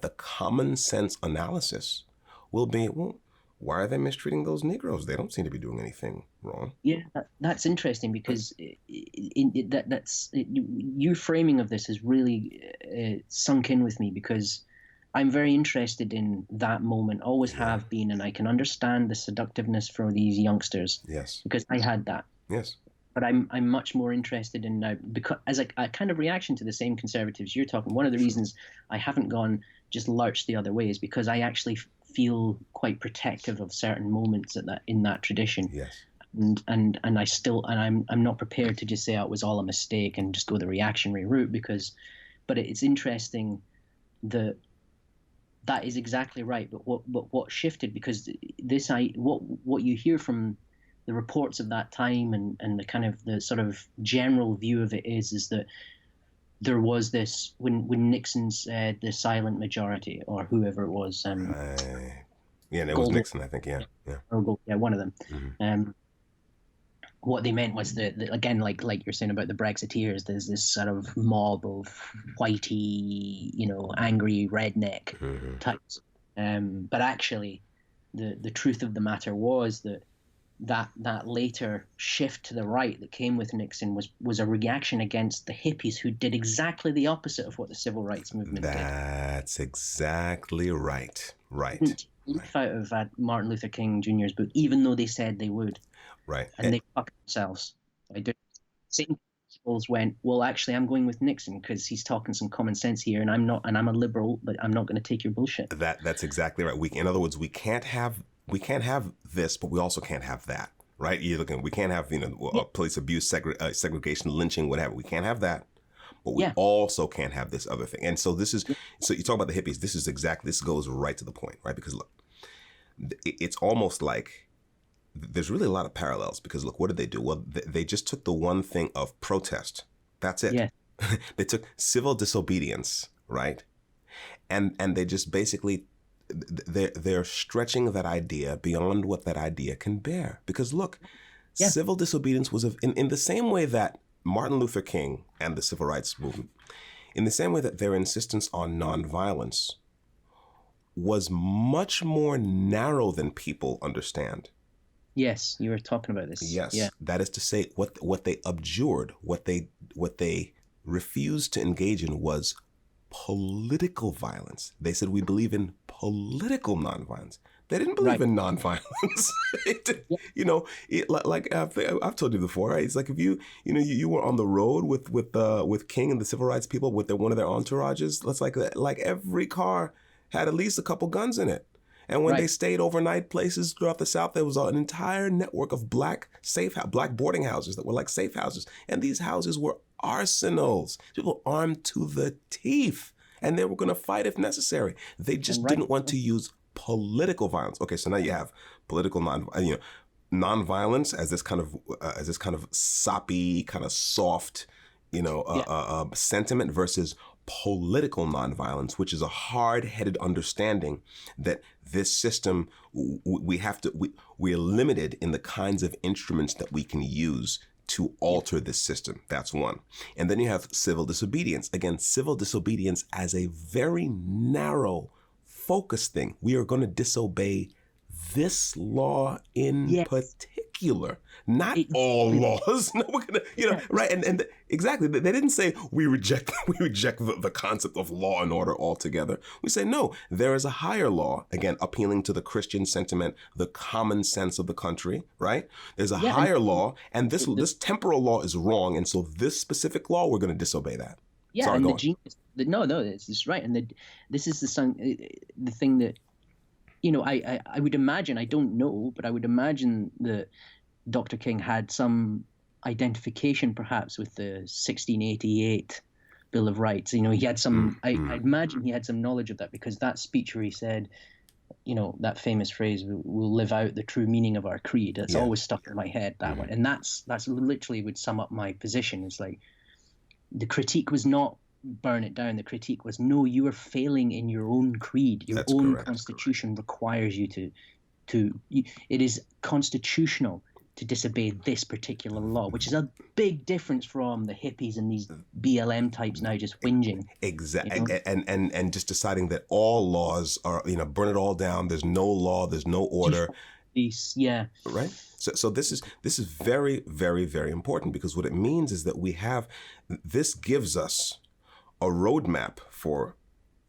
the common sense analysis will be, well, why are they mistreating those Negroes? They don't seem to be doing anything wrong. Yeah, that's interesting because your framing of this has really sunk in with me, because I'm very interested in that moment, always have been, and I can understand the seductiveness for these youngsters. Yes. Because I had that. Yes. But I'm much more interested in now, because as a kind of reaction to the same conservatives you're talking. One of the reasons I haven't gone just lurched the other way is because I actually feel quite protective of certain moments in that tradition. Yes. And I'm not prepared to just say, oh, it was all a mistake and just go the reactionary route, but it's interesting that is exactly right. But what shifted, because what you hear from the reports of that time and the kind of the sort of general view of it is that there was this when Nixon said the silent majority, or whoever it was. Yeah, and it was Nixon, I think. Yeah. Yeah, one of them. Mm-hmm. What they meant was that again, like you're saying about the Brexiteers, there's this sort of mob of whitey, angry redneck types. But actually, the truth of the matter was that later shift to the right that came with Nixon was a reaction against the hippies, who did exactly the opposite of what the civil rights movement did. That's exactly right. Right. Didn't leaf out of Martin Luther King Jr.'s book, even though they said they would. Right. And they fucked themselves. Same peoples went, well, actually, I'm going with Nixon because he's talking some common sense here, and I'm a liberal, but I'm not going to take your bullshit. That's exactly right. In other words, we can't have this, but we also can't have that, right? You're looking, we can't have police abuse, segregation, lynching, whatever. We can't have that, but we Yeah. also can't have this other thing. And so so you talk about the hippies. This goes right to the point, right? Because look, it's almost like there's really a lot of parallels, because look, what did they do? Well, they just took the one thing of protest. That's it. Yeah. They took civil disobedience, right? And they just basically they're stretching that idea beyond what that idea can bear. Because look, Yeah. civil disobedience was in the same way that Martin Luther King and the civil rights movement, in the same way that their insistence on nonviolence was much more narrow than people understand. Yes, you were talking about this. Yes, Yeah. that is to say, what they abjured, what they refused to engage in was political violence. They said, we believe in political nonviolence. They didn't believe in nonviolence. Like I've told you before, right? It's like if you were on the road with King and the civil rights people with one of their entourages. That's like every car had at least a couple guns in it. And when they stayed overnight places throughout the South, there was an entire network of black boarding houses that were like safe houses. And these houses were arsenals. People armed to the teeth. And they were going to fight if necessary. They just didn't want to use political violence. Okay, so now you have political nonviolence as this kind of soppy, kind of soft, sentiment, versus political nonviolence, which is a hard-headed understanding that this system, we're limited in the kinds of instruments that we can use to alter this system. That's one. And then you have civil disobedience. Again, civil disobedience as a very narrow, focused thing. We are going to disobey this law in particular, not all laws. No, we're gonna, right? And exactly, they didn't say we reject the concept of law and order altogether. We say no, there is a higher law. Again, appealing to the Christian sentiment, the common sense of the country. Right? There's a higher law, and this temporal law is wrong, and so this specific law, we're going to disobey that. Yeah, Sorry, and go the on. genius. No, it's right, and this is the thing that. I would imagine, I don't know, but I would imagine that Dr. King had some identification perhaps with the 1688 Bill of Rights. He had some, I imagine he had some knowledge of that, because that speech where he said, that famous phrase, we'll live out the true meaning of our creed, that's always stuck in my head, that one. And that's literally would sum up my position. It's like, the critique was not burn it down. The critique was, no, you are failing in your own creed. Your own constitution requires you it is constitutional to disobey this particular law, which is a big difference from the hippies and these BLM types now just whinging. Exactly. And just deciding that all laws are, burn it all down. There's no law, there's no order. Yeah. Right. So this is very, very, very important, because what it means is that this gives us a roadmap for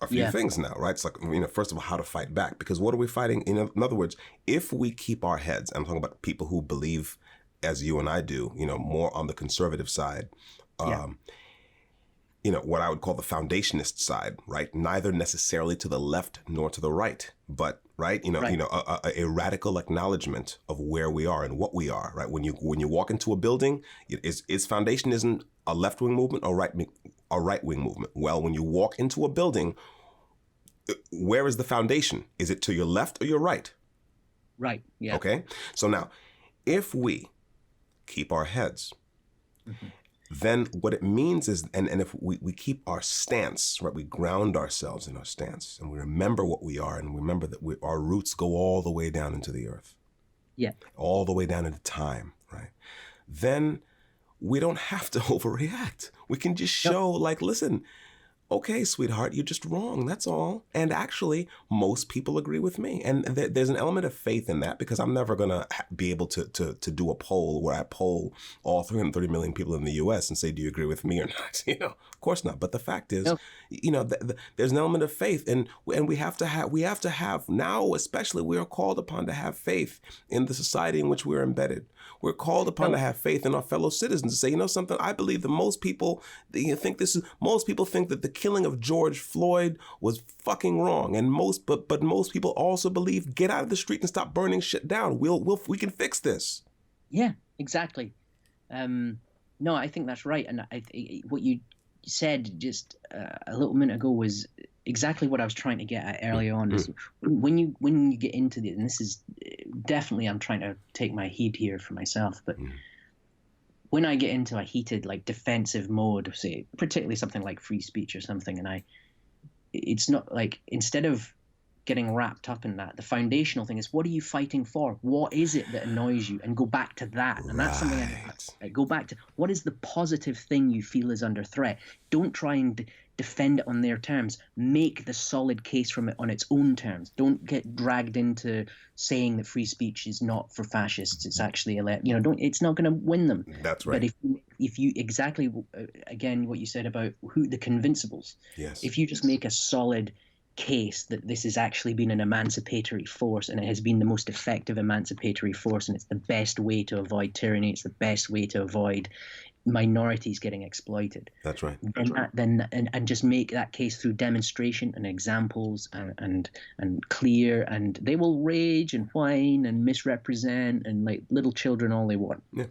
a few things now, right? It's like, first of all, how to fight back, because what are we fighting? In other words, if we keep our heads, I'm talking about people who believe, as you and I do, more on the conservative side, what I would call the foundationist side, right? Neither necessarily to the left nor to the right, but right, a radical acknowledgement of where we are and what we are, right? When you walk into a building, is foundationism a left-wing movement or a right-wing movement? Well, when you walk into a building, where is the foundation? Is it to your left or your right? Right. Yeah. Okay. So now, if we keep our heads, then what it means is, and if we keep our stance, right, we ground ourselves in our stance, and we remember what we are, and remember that our roots go all the way down into the earth. Yeah. All the way down into time, right? Then we don't have to overreact. We can just show, listen, okay, sweetheart, you're just wrong. That's all. And actually, most people agree with me. And there's an element of faith in that, because I'm never going to be able to do a poll where I poll all 330 million people in the U.S. and say, do you agree with me or not? Of course not. But the fact is, there's an element of faith, and we have to have now, especially, we are called upon to have faith in the society in which we're embedded. We're called upon to have faith in our fellow citizens, to say, something, I believe that most people think that the killing of George Floyd was fucking wrong. And most people also believe, get out of the street and stop burning shit down. We can fix this. Yeah, exactly. No, I think that's right. And what you said just a little minute ago was exactly what I was trying to get at earlier on. Is when you get into it, and this is definitely, I'm trying to take my heed here for myself, but when I get into a heated, like, defensive mode, say particularly something like free speech or something, and it's not like, instead of getting wrapped up in that, the foundational thing is, what are you fighting for? What is it that annoys you? And go back to that. And that's something I go back to. What is the positive thing you feel is under threat? Don't try and defend it on their terms. Make the solid case from it on its own terms. Don't get dragged into saying that free speech is not for fascists. It's actually it's not going to win them. That's right. But if you exactly, again, what you said about the convincibles. Yes. If you just make a solid case that this has actually been an emancipatory force, and it has been the most effective emancipatory force, and it's the best way to avoid tyranny, it's the best way to avoid minorities getting exploited. That's right. And just make that case through demonstration and examples and clear, and they will rage and whine and misrepresent and like little children all they want. Yeah.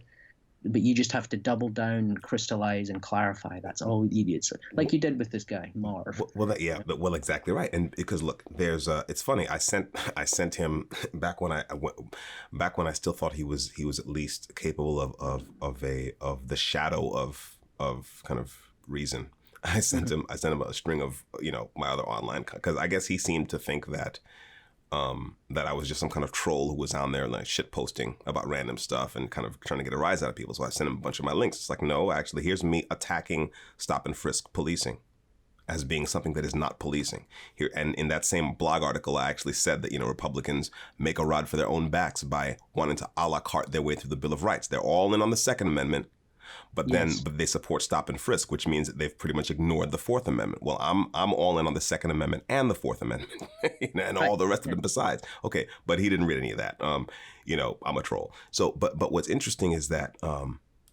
But you just have to double down and crystallize and clarify. That's all you need. It's like you did with this guy, Marv. Well, exactly right. And because look, there's it's funny. I sent him back when I still thought he was at least capable of the shadow of kind of reason. I sent him a string of my other online, because I guess he seemed to think that I was just some kind of troll who was on there like shit posting about random stuff and kind of trying to get a rise out of people. So I sent him a bunch of my links. It's like, no, actually, here's me attacking stop and frisk policing as being something that is not policing here. And in that same blog article, I actually said that, Republicans make a rod for their own backs by wanting to a la carte their way through the Bill of Rights. They're all in on the Second Amendment, but they support stop and frisk, which means that they've pretty much ignored the Fourth Amendment. Well, I'm all in on the Second Amendment and the Fourth Amendment and all the rest of them besides. Okay, but he didn't read any of that. I'm a troll. So, but what's interesting is that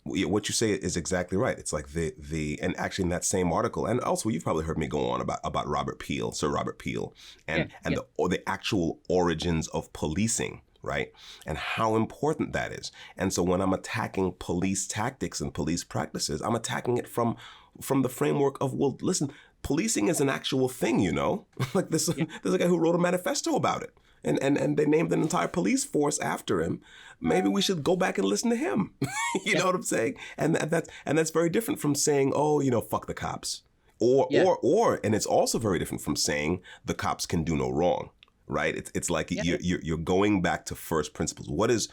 what you say is exactly right. It's like and actually in that same article, and also you've probably heard me go on about Robert Peel, Sir Robert Peel, and the actual origins of policing. Right? And how important that is. And so when I'm attacking police tactics and police practices, I'm attacking it from the framework of, well, listen, policing is an actual thing, like there's a guy who wrote a manifesto about it. And they named an entire police force after him. Maybe we should go back and listen to him. You know what I'm saying? And that's very different from saying, oh, fuck the cops. Or and it's also very different from saying the cops can do no wrong. Right. It's like you're going back to first principles. What is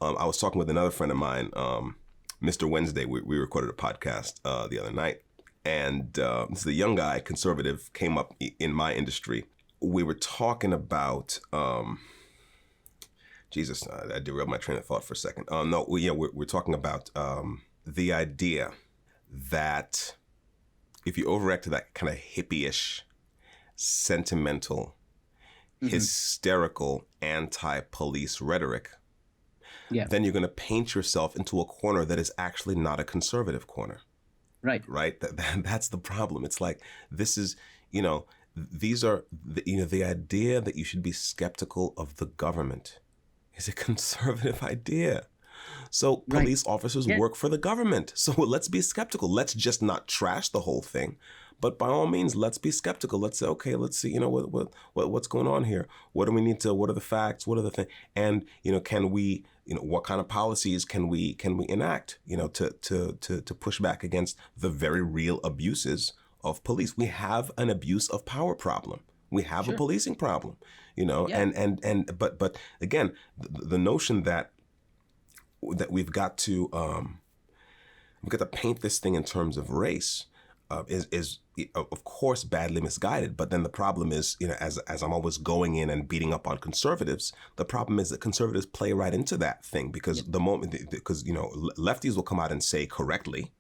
I was talking with another friend of mine, Mr. Wednesday. We recorded a podcast the other night, and this is a young guy, conservative, came up in my industry. We were talking about Jesus. I derailed my train of thought for a second. We're talking about the idea that if you overact to that kind of hippie-ish, sentimental, hysterical anti-police rhetoric, then you're going to paint yourself into a corner that is actually not a conservative corner. Right. That's the problem. It's like, this is, these are, the idea that you should be skeptical of the government is a conservative idea. So police officers work for the government. So let's be skeptical. Let's just not trash the whole thing. But by all means, let's be skeptical. Let's say, okay, let's see, what's going on here? What do we need to, what are the facts? What are the things? And, can we, what kind of policies can we enact, to push back against the very real abuses of police? We have an abuse of power problem. We have a policing problem, but again, the notion that we've got to paint this thing in terms of race is of course badly misguided. But then the problem is, as I'm always going in and beating up on conservatives, the problem is that conservatives play right into that thing because lefties will come out and say correctly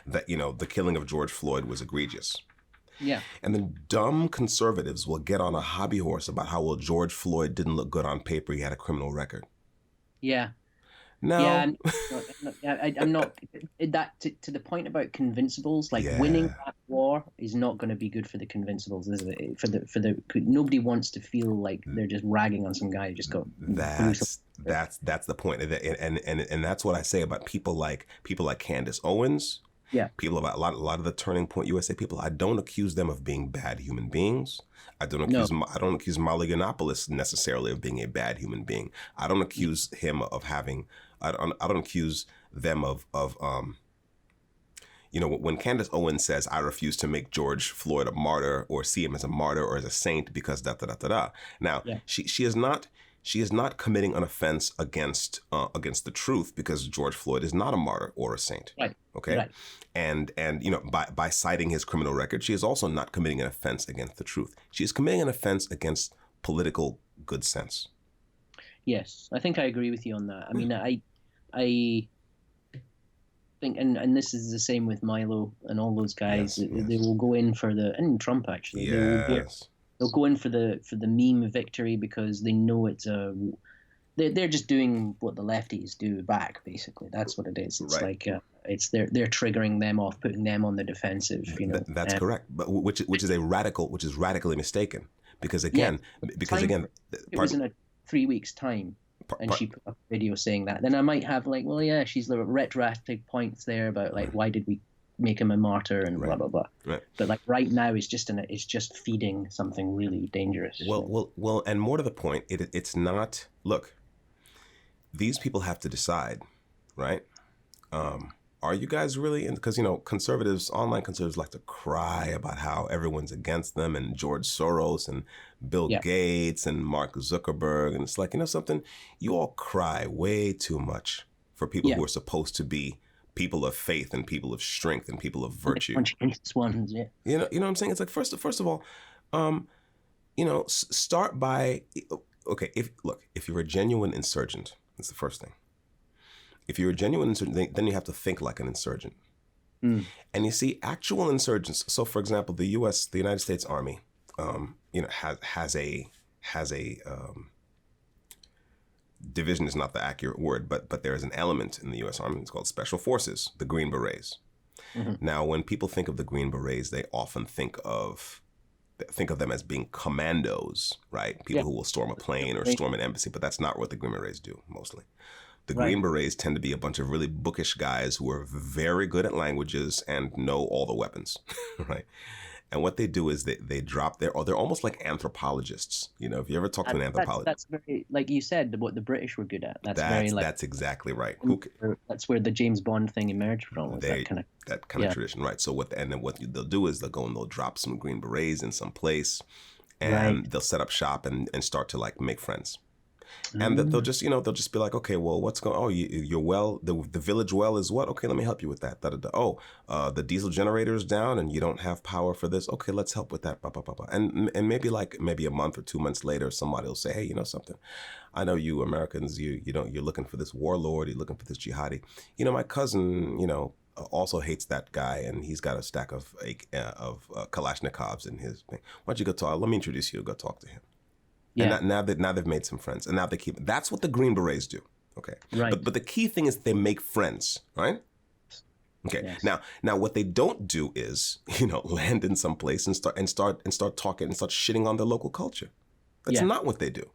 that the killing of George Floyd was egregious. Yeah. And then dumb conservatives will get on a hobby horse about how, well, George Floyd didn't look good on paper. He had a criminal record. Yeah. No. Yeah, I'm not that to the point about convincibles. Like winning that war is not going to be good for the convincibles, is it? For the nobody wants to feel like they're just ragging on some guy who just got. That's the point, and that's what I say about people like Candace Owens. Yeah. People about a lot of the Turning Point USA people, I don't accuse them of being bad human beings. I don't No. accuse Molly Yiannopoulos necessarily of being a bad human being. I don't accuse him of having. I don't accuse them of you know, when Candace Owens says, I refuse to make George Floyd a martyr or see him as a martyr or as a saint because da da da da da. Now, Yeah. she is not committing an offense against the truth, because George Floyd is not a martyr or a saint. Right. Okay. Right. And you know, by citing his criminal record, she is also not committing an offense against the truth. She is committing an offense against political good sense. Yes, I think I agree with you on that. I mean, I think, and this is the same with Milo and all those guys. Yes, They will go in for and Trump actually. Yes. They'll go in for the meme victory because they know they're just doing what the lefties do back. Basically, that's what it is. It's Right. like they're triggering them off, putting them on the defensive. You know, That's correct, but which is radically mistaken, because again, it was in a 3 weeks time. And she put up a video saying that, then I might have like, well, yeah, she's the retroactive points there about like, why did we make him a martyr and blah blah blah. Right. But like right now, it's just feeding something really dangerous. Well, and more to the point, it's not. Look, these people have to decide, right? Are you guys really? Because, you know, online conservatives like to cry about how everyone's against them, and George Soros and Bill Gates and Mark Zuckerberg. And it's like, you know something, you all cry way too much for people who are supposed to be people of faith and people of strength and people of virtue. Ones, yeah. You know what I'm saying? It's like, first of all, you know, start by, okay, if you're a genuine insurgent, that's the first thing. If you're a genuine insurgent, then you have to think like an insurgent. And you see, actual insurgents. So, for example, the United States Army, you know, has a division is not the accurate word, but there is an element in the U.S. Army. It's called Special Forces, the Green Berets. Mm-hmm. Now, when people think of the Green Berets, they often think of them as being commandos, right? People who will storm a plane or storm an embassy, but that's not what the Green Berets do mostly. The Green Berets tend to be a bunch of really bookish guys who are very good at languages and know all the weapons, right? And what they do is they drop they're almost like anthropologists. You know, if you ever talk to an anthropologist. That's very, like you said, what the British were good at. That's exactly right. That's where the James Bond thing emerged from. That kind of tradition, right? So what they'll do is they'll go and they'll drop some Green Berets in some place, and they'll set up shop and start to like make friends. And they'll just be like, okay, well, what's going? Oh, your well, the village well is what? Okay, let me help you with that. Da, da, da. Oh, the diesel generator is down and you don't have power for this. Okay, let's help with that. Bah, bah, bah, bah. And maybe a month or 2 months later, somebody will say, hey, you know something? I know you Americans, you're looking for this warlord, you're looking for this jihadi. You know, my cousin, you know, also hates that guy, and he's got a stack of Kalashnikovs in his thing. Why don't you go talk? Let me introduce you. Go talk to him. Yeah. And now they've made some friends, and now they keep. That's what the Green Berets do. Okay. Right. But the key thing is they make friends, right? Okay. Yes. Now what they don't do is, you know, land in some place and start talking and start shitting on their local culture. That's not what they do,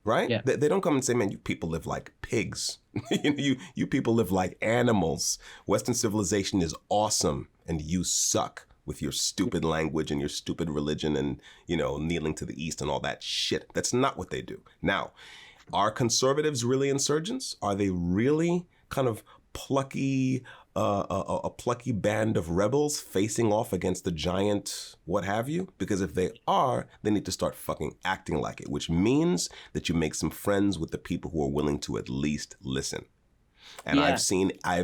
right? Yeah. They don't come and say, man, you people live like pigs. you people live like animals. Western civilization is awesome, and you suck with your stupid language and your stupid religion and, you know, kneeling to the east and all that shit. That's not what they do. Now, are conservatives really insurgents? Are they really kind of plucky, a plucky band of rebels facing off against the giant what have you? Because if they are, they need to start fucking acting like it, which means that you make some friends with the people who are willing to at least listen. And I've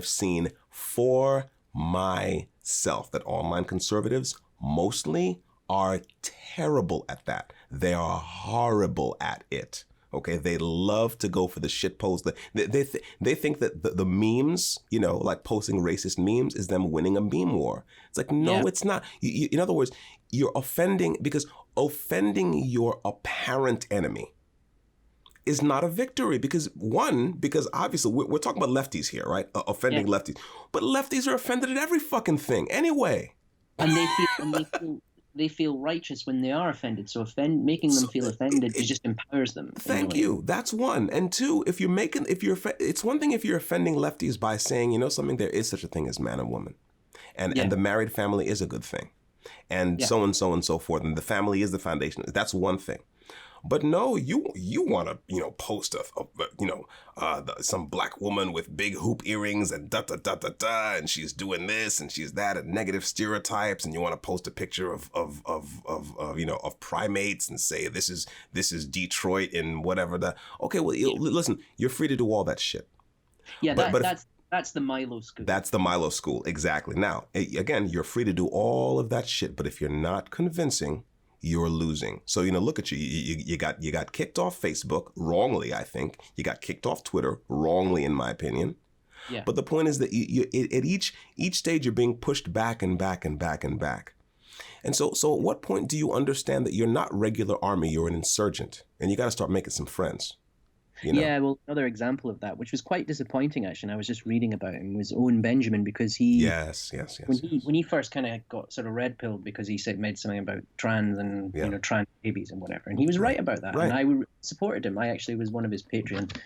seen for myself that online conservatives mostly are terrible at that. They are horrible at it. Okay, they love to go for the shit post. They think that the memes, you know, like posting racist memes is them winning a meme war. It's like, no, it's not. In other words, you're offending, because offending your apparent enemy is not a victory, because obviously we're talking about lefties here, right? Offending lefties, but lefties are offended at every fucking thing anyway. And they feel righteous when they are offended. So making them feel offended, it just empowers them. Thank you. That's one. And two, it's one thing if you're offending lefties by saying, you know something, there is such a thing as man and woman. And the married family is a good thing. And so and so and so forth. And the family is the foundation. That's one thing. But no, you want to, post some black woman with big hoop earrings and and she's doing this and she's that and negative stereotypes, and you want to post a picture of primates and say this is Detroit and whatever that. Okay, well, listen, you're free to do all that shit. Yeah, that's the Milo school. That's the Milo school, exactly. Now, again, you're free to do all of that shit, but if you're not convincing, you're losing. So, look at you. You got kicked off Facebook wrongly, I think. You got kicked off Twitter wrongly, in my opinion. Yeah. But the point is that at each stage, you're being pushed back and back and back and back. And so at what point do you understand that you're not regular army, you're an insurgent, and you got to start making some friends? Yeah, well, another example of that, which was quite disappointing, actually, and I was just reading about him, was Owen Benjamin, because he... Yes. When he first kind of got sort of red-pilled because he made something about trans and, trans babies and whatever, and he was right about that, and I supported him. I actually was one of his Patreons,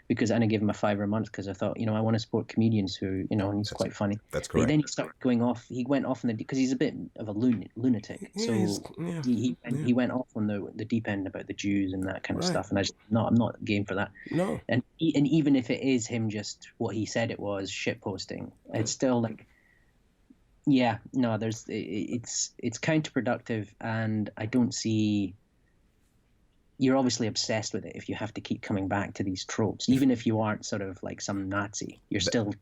and I gave him a $5 a month because I thought, I want to support comedians who, and he's quite funny. That's correct. But then he started going off. He went off because he's a bit of a lunatic. He went off on the deep end about the Jews and that kind of stuff. And I'm not game for that. No. And even if it is him just what he said it was, shit posting, it's still like, it's counterproductive, and I don't see. You're obviously obsessed with it if you have to keep coming back to these tropes, even if you aren't sort of like some Nazi. You're still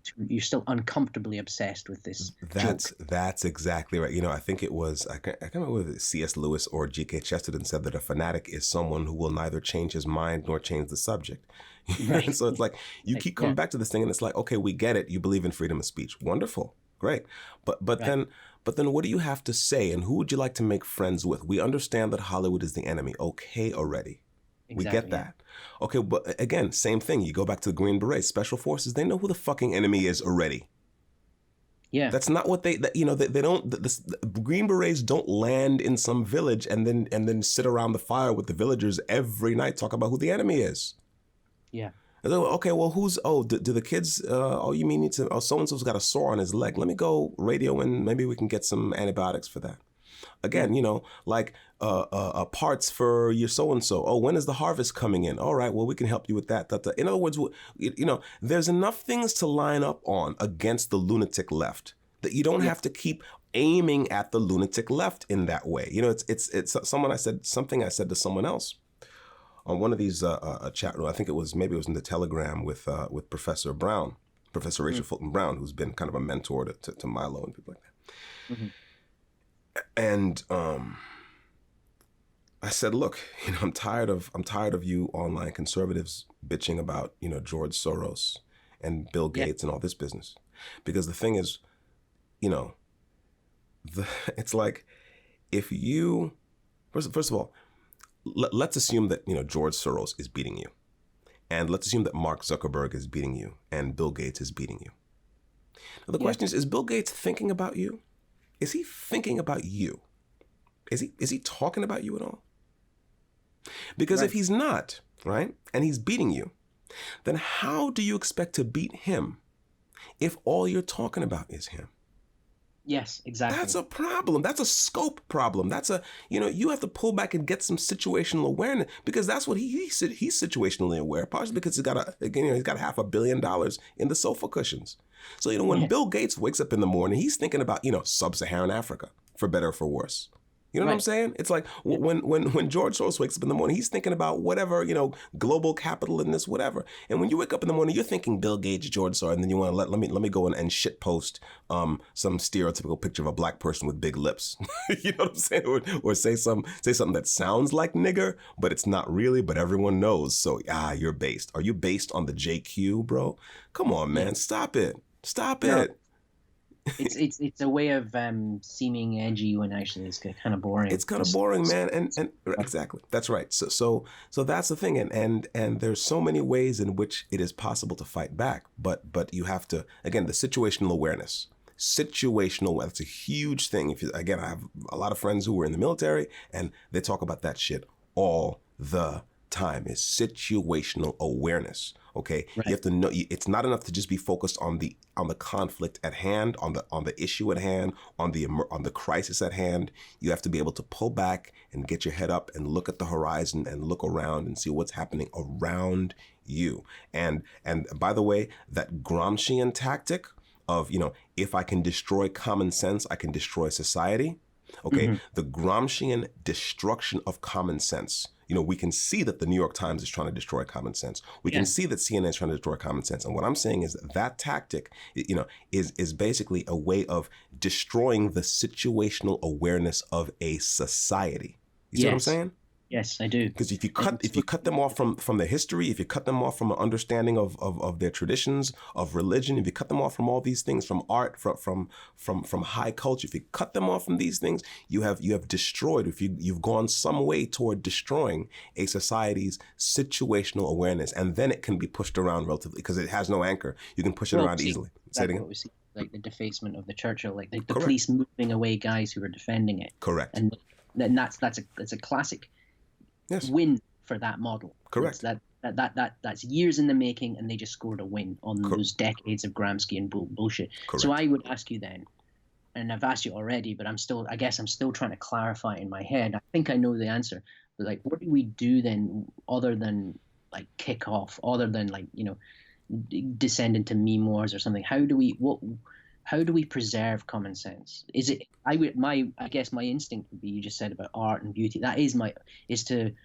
uncomfortably obsessed with this. That's exactly right. I think it was I can't remember whether C.S. Lewis or G.K. Chesterton said that a fanatic is someone who will neither change his mind nor change the subject. Right. So it's like you keep coming back to this thing, and it's like, okay, we get it. You believe in freedom of speech. Wonderful, great, but then what do you have to say, and who would you like to make friends with? We understand that Hollywood is the enemy. Okay, already. Exactly, we get that. Yeah. Okay, but again, same thing. You go back to the Green Berets, Special Forces. They know who the fucking enemy is already. Yeah. That's not what they don't. The Green Berets don't land in some village and then sit around the fire with the villagers every night talk about who the enemy is. Yeah. Okay, well, do the kids, you mean so-and-so's got a sore on his leg. Let me go radio and maybe we can get some antibiotics for that. Again, parts for your so-and-so. Oh, when is the harvest coming in? All right, well, we can help you with that. In other words, there's enough things to line up on against the lunatic left that you don't have to keep aiming at the lunatic left in that way. It's something I said to someone else. On one of these chat rooms, I think it was in the Telegram with Professor Brown, Professor Rachel Fulton Brown, who's been kind of a mentor to Milo and people like that. Mm-hmm. And I said, look, I'm tired of you online conservatives bitching about George Soros and Bill Gates and all this business, because the thing is, it's like if you first of all. Let's assume that George Soros is beating you, and let's assume that Mark Zuckerberg is beating you, and Bill Gates is beating you. Now the question is Bill Gates thinking about you? Is he thinking about you? Is he talking about you at all? Because if he's not, right, and he's beating you, then how do you expect to beat him if all you're talking about is him? Yes, exactly. That's a problem. That's a scope problem. That's you have to pull back and get some situational awareness, because that's what he's situationally aware, partially because he's got $500 million in the sofa cushions. So, when Bill Gates wakes up in the morning, he's thinking about, sub-Saharan Africa, for better or for worse. You know what I'm saying? It's like when George Soros wakes up in the morning, he's thinking about whatever, global capital and this, whatever. And when you wake up in the morning, you're thinking Bill Gates, George Soros, and then you want to let me go and shit post some stereotypical picture of a black person with big lips. You know what I'm saying? Or say something that sounds like nigger, but it's not really, but everyone knows. So you're based. Are you based on the JQ, bro? Come on, man. Stop it. Stop it. It's a way of seeming edgy when actually it's kind of boring. It's kind of boring, man, and exactly, that's right. So that's the thing, and there's so many ways in which it is possible to fight back, but you have to, again, the situational awareness. That's a huge thing. I have a lot of friends who were in the military, and they talk about that shit all the time. Is situational awareness. Okay, Right. you have to know it's not enough to just be focused on the conflict at hand, on the issue at hand, on the crisis at hand. You have to be able to pull back and get your head up and look at the horizon and look around and see what's happening around you. And by the way, that Gramscian tactic of, if I can destroy common sense, I can destroy society. Okay, the Gramscian destruction of common sense. We can see that the New York Times is trying to destroy common sense. We can see that CNN is trying to destroy common sense. And what I'm saying is that tactic, is basically a way of destroying the situational awareness of a society. You see what I'm saying? Yes, I do. Because if you cut them off from their history, if you cut them off from an understanding of their traditions, of religion, if you cut them off from all these things, from art, from high culture, if you cut them off from these things, you have destroyed. If you've gone some way toward destroying a society's situational awareness, and then it can be pushed around relatively because it has no anchor. You can push it around easily. Say it again. What we see, like the defacement of the Churchill, like the police moving away guys who were defending it. Correct. And that's a classic. Yes. Win for that model. Correct. That's years in the making, and they just scored a win on those decades of Gramsci and bullshit. Correct. So I would ask you then, and I've asked you already, but I guess I'm still trying to clarify in my head. I think I know the answer, but like, what do we do then, other than like kick off, other than like descend into meme wars or something? How do we preserve common sense? Is it I guess my instinct would be, you just said about art and beauty. That is to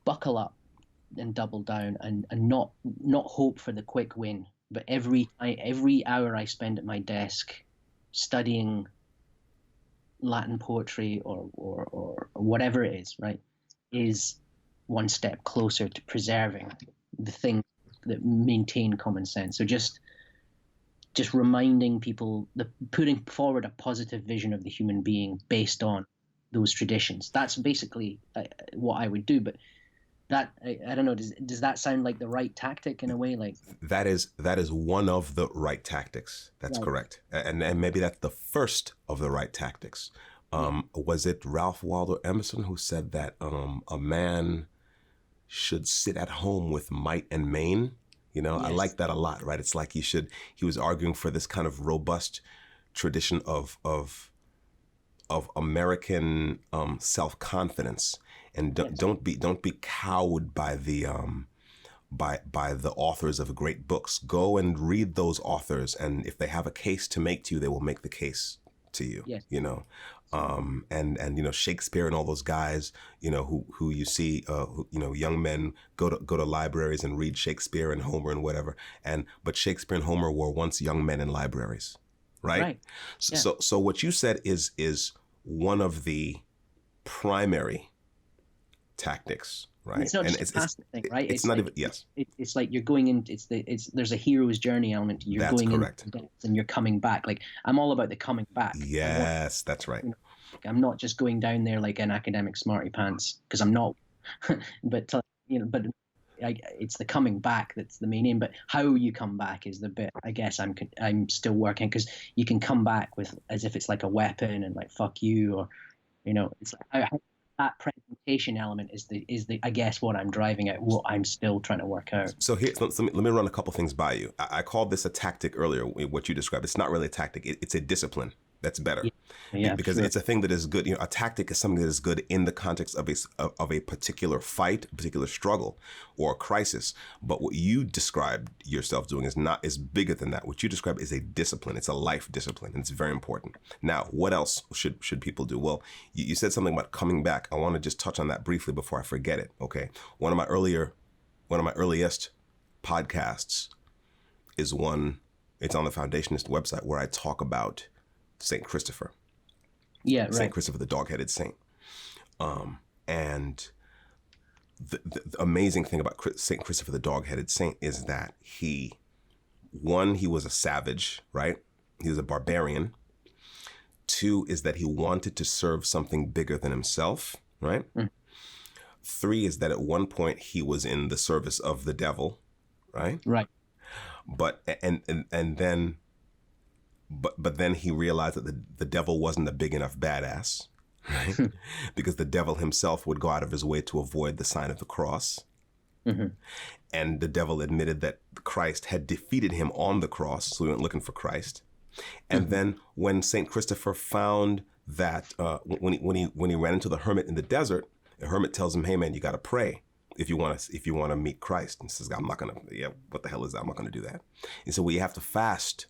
buckle up and double down and not hope for the quick win. But every hour I spend at my desk studying Latin poetry or whatever it is, right, is one step closer to preserving the things that maintain common sense. So just reminding people, putting forward a positive vision of the human being based on those traditions. That's basically what I would do. But that I don't know. Does that sound like the right tactic in a way? Like that is one of the right tactics. That's correct, and maybe that's the first of the right tactics. Was it Ralph Waldo Emerson who said that a man should sit at home with might and main? Yes. I like that a lot, right? It's like he was arguing for this kind of robust tradition of American self-confidence, and don't be cowed by the by the authors of great books. Go and read those authors, and if they have a case to make to you, they will make the case to you. Yes. And Shakespeare and all those guys, who you see, young men go to libraries and read Shakespeare and Homer and whatever. But Shakespeare and Homer were once young men in libraries, right? So what you said is one of the primary tactics, right? It's not just a past thing, right? It's not even, yes. It's like you're going in. There's a hero's journey element. You're going correct. into depth and you're coming back. Like, I'm all about the coming back. Yes, that's right. I'm not just going down there like an academic smarty pants, because I'm not. but it's the coming back that's the main aim. But how you come back is the bit. I guess I'm still working, because you can come back with as if it's like a weapon and like fuck you, or it's like how that presentation element is the I guess what I'm driving at, what I'm still trying to work out. So here, let me run a couple things by you. I called this a tactic earlier, what you described. It's not really a tactic. It's a discipline. That's better. Yeah, because it's a thing that is good. A tactic is something that is good in the context of a particular fight, a particular struggle, or a crisis. But what you described yourself doing is bigger than that. What you described is a discipline. It's a life discipline, and it's very important. Now, what else should people do? Well, you said something about coming back. I want to just touch on that briefly before I forget it. Okay, one of my earliest podcasts is one. It's on the Foundationist website, where I talk about Saint Christopher. Yeah, right. Saint Christopher, the dog-headed saint. And the amazing thing about Saint Christopher, the dog-headed saint, is that he was a savage, right? He was a barbarian. 2 is that he wanted to serve something bigger than himself, right? 3 is that at one point he was in the service of the devil, right? Right. But then he realized that the devil wasn't a big enough badass, right? Because the devil himself would go out of his way to avoid the sign of the cross, Mm-hmm. And the devil admitted that Christ had defeated him on the cross. So he went looking for Christ. And Mm-hmm. then when St. Christopher found that when he ran into the hermit in the desert, the hermit tells him, "Hey man, you got to pray if you want to meet Christ." And he says, "I'm not gonna. Yeah, what the hell is that? I'm not gonna do that." And so, well, you have to fast,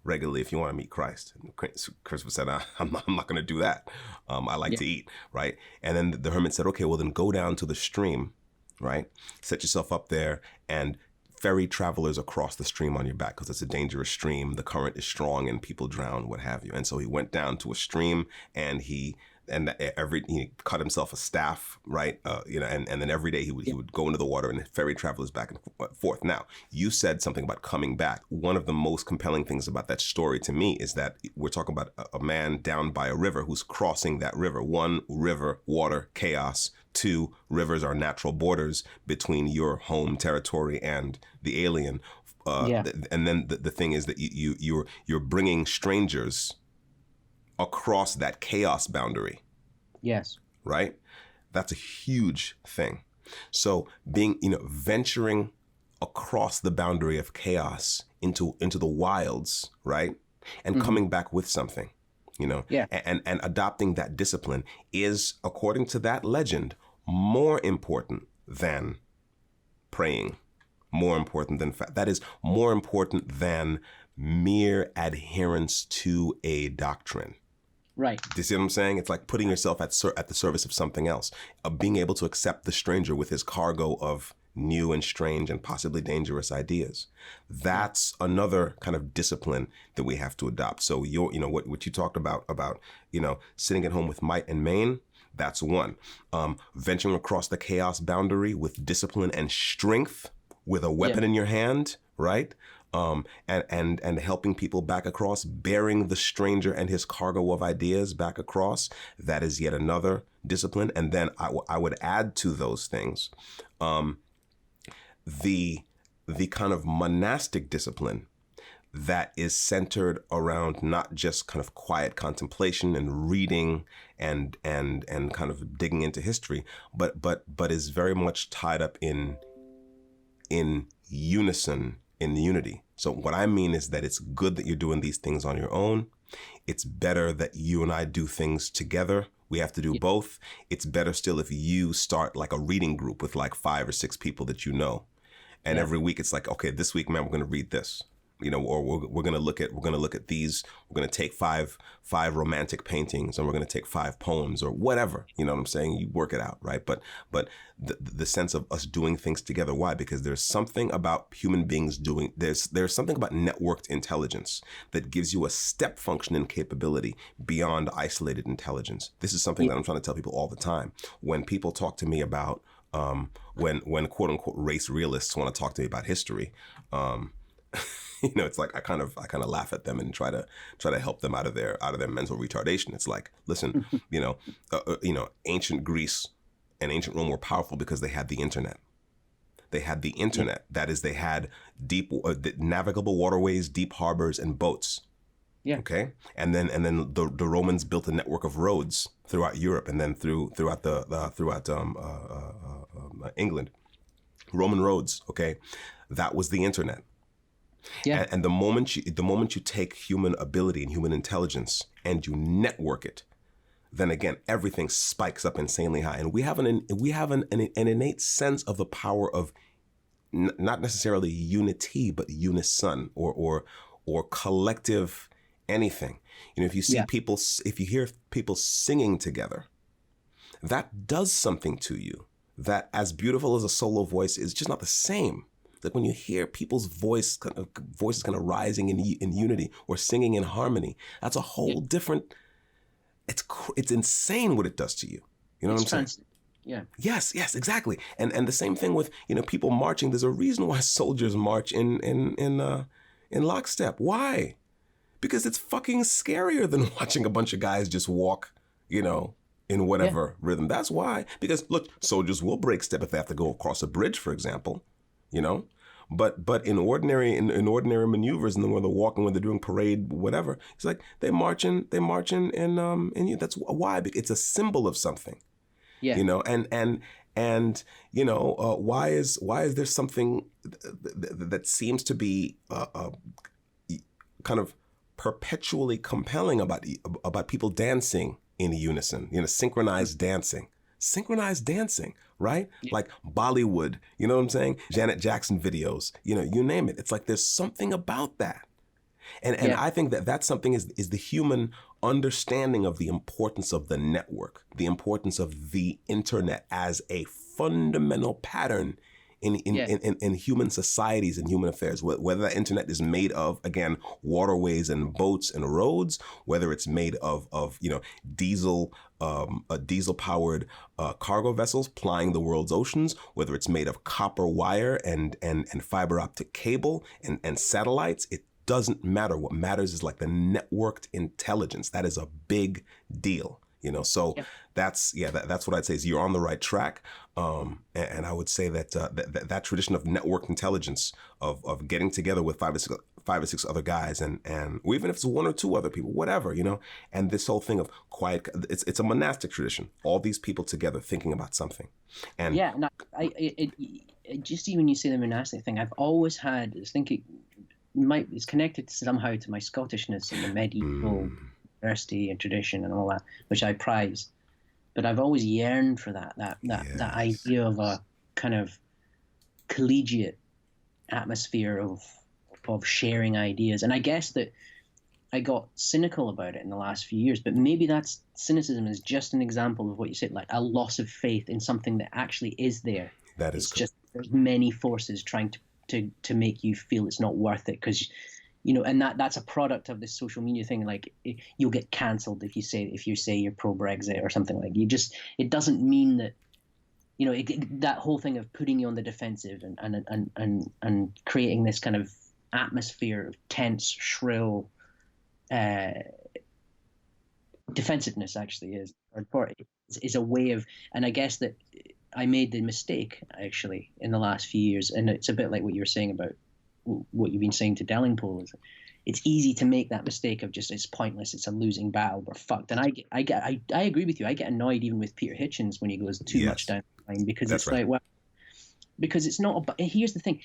regularly if you want to meet Christ. And Christopher said, I'm not going to do that. I like to eat, right? And then the hermit said, okay, well then go down to the stream, right? Set yourself up there and ferry travelers across the stream on your back because it's a dangerous stream. The current is strong and people drown, what have you. And so he went down to a stream and he cut himself a staff, right? And then every day he would go into the water and ferry travelers back and forth. Now, you said something about coming back. One of the most compelling things about that story to me is that we're talking about a man down by a river who's crossing that river. One, river, water, chaos. Two, rivers are natural borders between your home territory and the alien. And then the thing is that you're bringing strangers across that chaos boundary. Yes. Right? That's a huge thing. So venturing across the boundary of chaos into the wilds, right? And coming back with something, and adopting that discipline is, according to that legend, more important than praying, more important than that is more important than mere adherence to a doctrine. Right. Do you see what I'm saying? It's like putting yourself at the service of something else, being able to accept the stranger with his cargo of new and strange and possibly dangerous ideas. That's another kind of discipline that we have to adopt. So what you talked about sitting at home with might and main, that's one. Venturing across the chaos boundary with discipline and strength, with a weapon in your hand, right? And helping people back across, bearing the stranger and his cargo of ideas back across. That is yet another discipline. And then I would add to those things the kind of monastic discipline that is centered around not just kind of quiet contemplation and reading and kind of digging into history, but is very much tied up in unison, in unity. So what I mean is that it's good that you're doing these things on your own. It's better that you and I do things together. We have to do both. It's better still if you start like a reading group with like 5 or 6 people that you know. And every week it's like, okay, this week, man, we're going to read this. Or we're going to look at these. We're going to take five romantic paintings, and we're going to take 5 poems or whatever. You know what I'm saying? You work it out, right? But the sense of us doing things together. Why? Because there's something about human beings doing. There's something about networked intelligence that gives you a step function in capability beyond isolated intelligence. This is something that I'm trying to tell people all the time. When people talk to me about when quote unquote race realists want to talk to me about history. It's like I kind of laugh at them and try to help them out of their mental retardation. It's like, listen, ancient Greece and ancient Rome were powerful because they had the internet. They had the internet. That is, they had deep navigable waterways, deep harbors, and boats. Yeah. Okay. And then the Romans built a network of roads throughout Europe and then throughout England. Roman roads. Okay. That was the internet. Yeah. And the moment you take human ability and human intelligence and you network it, then again everything spikes up insanely high. And we have an innate sense of the power of not necessarily unity, but unison or collective anything. If you see people, if you hear people singing together, that does something to you. That, as beautiful as a solo voice is, just not the same. Like when you hear people's voices kind of rising in unity or singing in harmony, that's a whole different. It's insane what it does to you. You know what I'm saying? Yeah. Yes, exactly. And the same thing with people marching. There's a reason why soldiers march in lockstep. Why? Because it's fucking scarier than watching a bunch of guys just walk, in whatever rhythm. That's why. Because look, soldiers will break step if they have to go across a bridge, for example. But in ordinary maneuvers, and then when they're walking, when they're doing parade, whatever, it's like they march in, and that's why, because it's a symbol of something. Yeah. And why is there something that seems to be kind of perpetually compelling about people dancing in unison, synchronized dancing, right? Yeah. Like Bollywood, you know what I'm saying? Janet Jackson videos, you name it. It's like there's something about that. And Yeah. I think that's something is the human understanding of the importance of the network, the importance of the internet as a fundamental pattern in human societies and human affairs, whether that internet is made of, again, waterways and boats and roads, whether it's made of diesel powered cargo vessels plying the world's oceans, whether it's made of copper wire and fiber optic cable and satellites. It doesn't matter. What matters is like the networked intelligence. That is a big deal. So that's what I'd say is you're on the right track. And I would say that that tradition of networked intelligence of getting together with five or six other guys and or even if it's one or two other people, whatever, and this whole thing of quiet, it's a monastic tradition. All these people together thinking about something. And yeah, no, just even you say the monastic thing, I've always had, I think it's connected somehow to my Scottishness and the medieval university and tradition and all that, which I prize. But I've always yearned for that idea of a kind of collegiate atmosphere of sharing ideas. And I guess that I got cynical about it in the last few years, but maybe that's cynicism is just an example of what you said, like a loss of faith in something that actually is there. That is it's just there's many forces trying to make you feel it's not worth it because and that's a product of this social media thing. Like you'll get cancelled if you say you're pro Brexit or something. Like it doesn't mean that that whole thing of putting you on the defensive and creating this kind of atmosphere of tense, shrill defensiveness actually is a way of, and I guess that I made the mistake actually in the last few years, and it's a bit like what you were saying about what you've been saying to Delingpole. Is it's easy to make that mistake of just it's pointless, it's a losing battle, we're fucked. And I agree with you. I get annoyed even with Peter Hitchens when he goes too much down the line because that's it's right. Like, well, because it's not about. Here's the thing,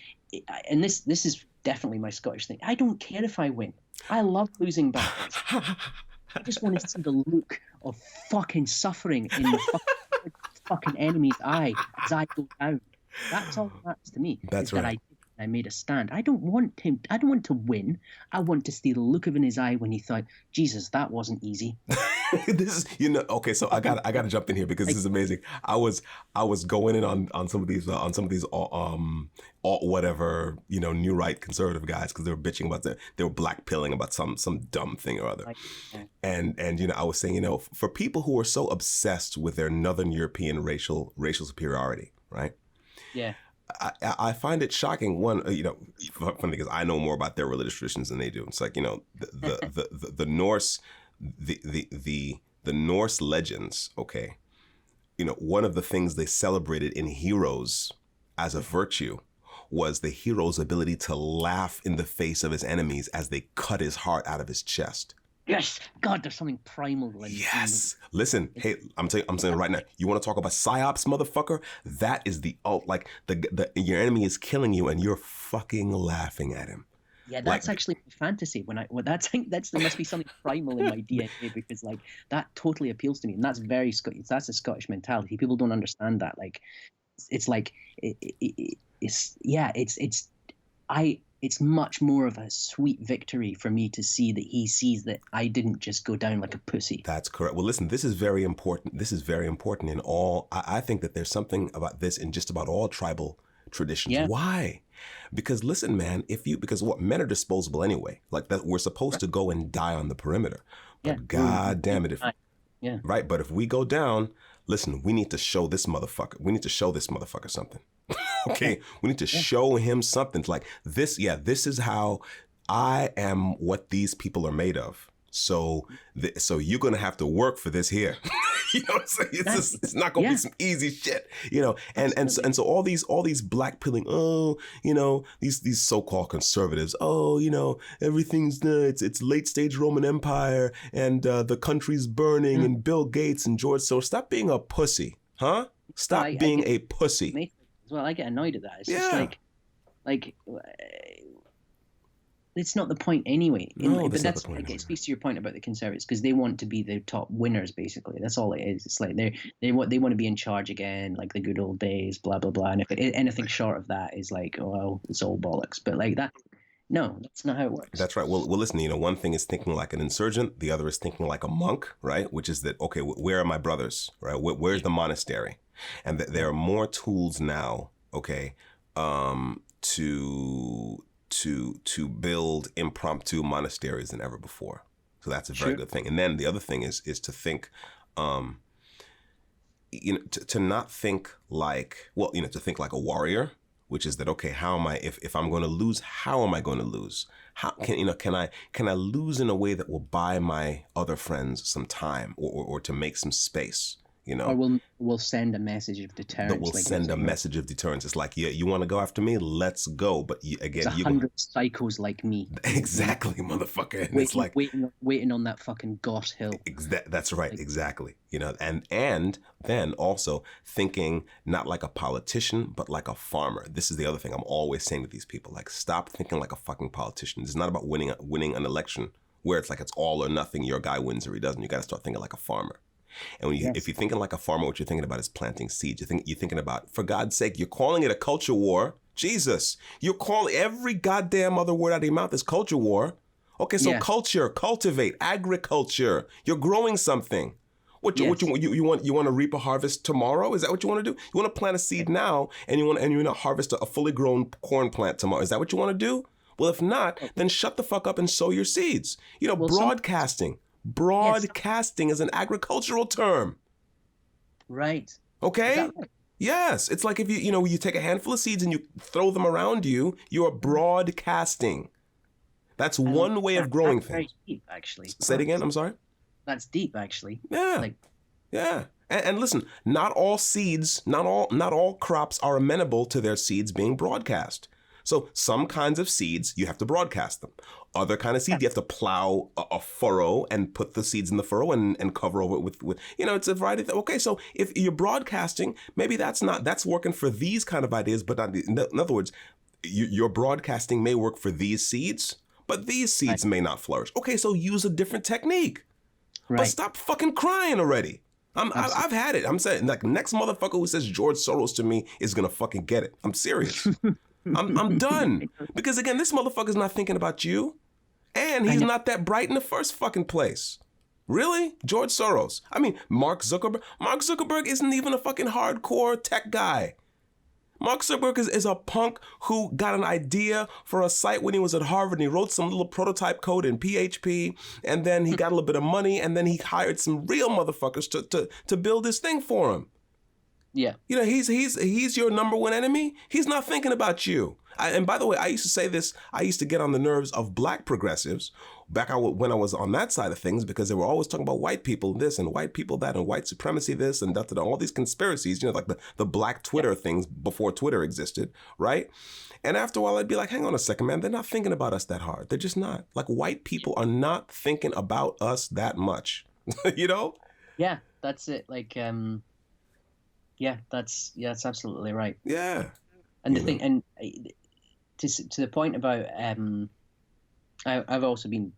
and this is definitely my Scottish thing. I don't care if I win. I love losing battles. I just want to see the look of fucking suffering in the fucking enemy's eye as I go down. That's all that matters to me. That's right. That I made a stand. I don't want to win. I want to see the look of in his eye when he thought, Jesus, that wasn't easy. This is, okay, so I got to jump in here because this is amazing. I was going in on some of these alt whatever, new right conservative guys because they were bitching about they were blackpilling about some dumb thing or other. And I was saying, for people who are so obsessed with their Northern European racial superiority, right? Yeah. I find it shocking. One, funny because I know more about their religious traditions than they do. It's like, the Norse, the Norse legends. Okay, one of the things they celebrated in heroes as a virtue was the hero's ability to laugh in the face of his enemies as they cut his heart out of his chest. Yes, God, there's something primal. Yes. Listen, hey, I'm saying right now, you want to talk about psyops, motherfucker? That is the your enemy is killing you and you're fucking laughing at him. Yeah, that's actually my fantasy. There must be something primal in my DNA because that totally appeals to me, and that's very Scottish. That's a Scottish mentality. People don't understand that. It's much more of a sweet victory for me to see that he sees that I didn't just go down like a pussy. That's correct. Well, listen, this is very important. This is very important in all. I think that there's something about this in just about all tribal traditions. Yeah. Why? Because listen, man, because men are disposable anyway. Like that, we're supposed to go and die on the perimeter. But God damn it, right? But if we go down, listen, we need to show this motherfucker. We need to show this motherfucker something. Okay, we need to show him something. It's like this. Yeah, this is how I am. What these people are made of. So you're gonna have to work for this here. You know what I'm saying? It's not gonna be some easy shit. And so all these black pilling. Oh, these so-called conservatives. Oh, everything's it's late stage Roman Empire and the country's burning and Bill Gates and George Soros. Stop being a pussy, huh? Stop I being get a pussy. as well. I get annoyed at that. It's just Yeah. like it's not the point anyway. No, But that's not the that's point it anymore. speaks to your point about the Conservatives because they want to be the top winners. Basically, that's all it is. It's like they want to be in charge again, like the good old days, blah blah blah. And if anything short of that is like, oh, well, it's all bollocks. But like that, no, that's not how it works. That's right. Well, listen, one thing is thinking like an insurgent. The other is thinking like a monk, right? Which is that, okay, where are my brothers, right? Where's the monastery? And there are more tools now, okay, to build impromptu monasteries than ever before. So that's a very good thing. And then the other thing is to think, to not think like, well, to think like a warrior, which is that, okay, how am I, if I'm going to lose, how am I going to lose? How can I lose in a way that will buy my other friends some time or to make some space? Or we'll send a message of deterrence. That will send a message of deterrence. It's like, yeah, you want to go after me? Let's go. But again, it's 100 psychos like me. Exactly, motherfucker. And it's like waiting on that fucking goss hill. That's right, exactly. And then also thinking not like a politician, but like a farmer. This is the other thing I'm always saying to these people: like, stop thinking like a fucking politician. It's not about winning an election where it's like it's all or nothing. Your guy wins or he doesn't. You got to start thinking like a farmer. And if you're thinking like a farmer, what you're thinking about is planting seeds. You're thinking about, for God's sake, you're calling it a culture war. Jesus, you're calling every goddamn other word out of your mouth is culture war. Okay, so culture, cultivate, agriculture. You're growing something. What you want to reap a harvest tomorrow? Is that what you want to do? You want to plant a seed now, and you want to harvest a fully grown corn plant tomorrow. Is that what you want to do? Well, if not, then shut the fuck up and sow your seeds. Broadcasting. Broadcasting is an agricultural term. Right. Okay? Right? Yes. It's like if you take a handful of seeds and you throw them around you, you are broadcasting. That's one way of growing things. Very deep, actually. Say it again. I'm sorry. That's deep, actually. Yeah. Yeah. And listen, not all seeds, not all crops are amenable to their seeds being broadcast. So some kinds of seeds, you have to broadcast them. Other kind of seeds, you have to plow a furrow and put the seeds in the furrow and cover over it with it's a variety of things. Okay, so if you're broadcasting, maybe that's working for these kind of ideas, but not, in other words, your broadcasting may work for these seeds, but these seeds may not flourish. Okay, so use a different technique. Right. But stop fucking crying already. I've had it. I'm saying, like, next motherfucker who says George Soros to me is gonna fucking get it. I'm serious. I'm done. Because again, this motherfucker's not thinking about you. And he's not that bright in the first fucking place. Really? George Soros. I mean, Mark Zuckerberg. Mark Zuckerberg isn't even a fucking hardcore tech guy. Mark Zuckerberg is a punk who got an idea for a site when he was at Harvard, and he wrote some little prototype code in PHP, and then he got a little bit of money, and then he hired some real motherfuckers to build this thing for him. Yeah. He's your number one enemy. He's not thinking about you. And by the way, I used to say this. I used to get on the nerves of black progressives back when I was on that side of things, because they were always talking about white people this and white people that and white supremacy this and that, all these conspiracies, like the black Twitter things before Twitter existed, right? And after a while, I'd be like, hang on a second, man. They're not thinking about us that hard. They're just not. Like, white people are not thinking about us that much, Yeah, that's it. Like, that's absolutely right. Yeah. And the thing, and to the point about, I've also been,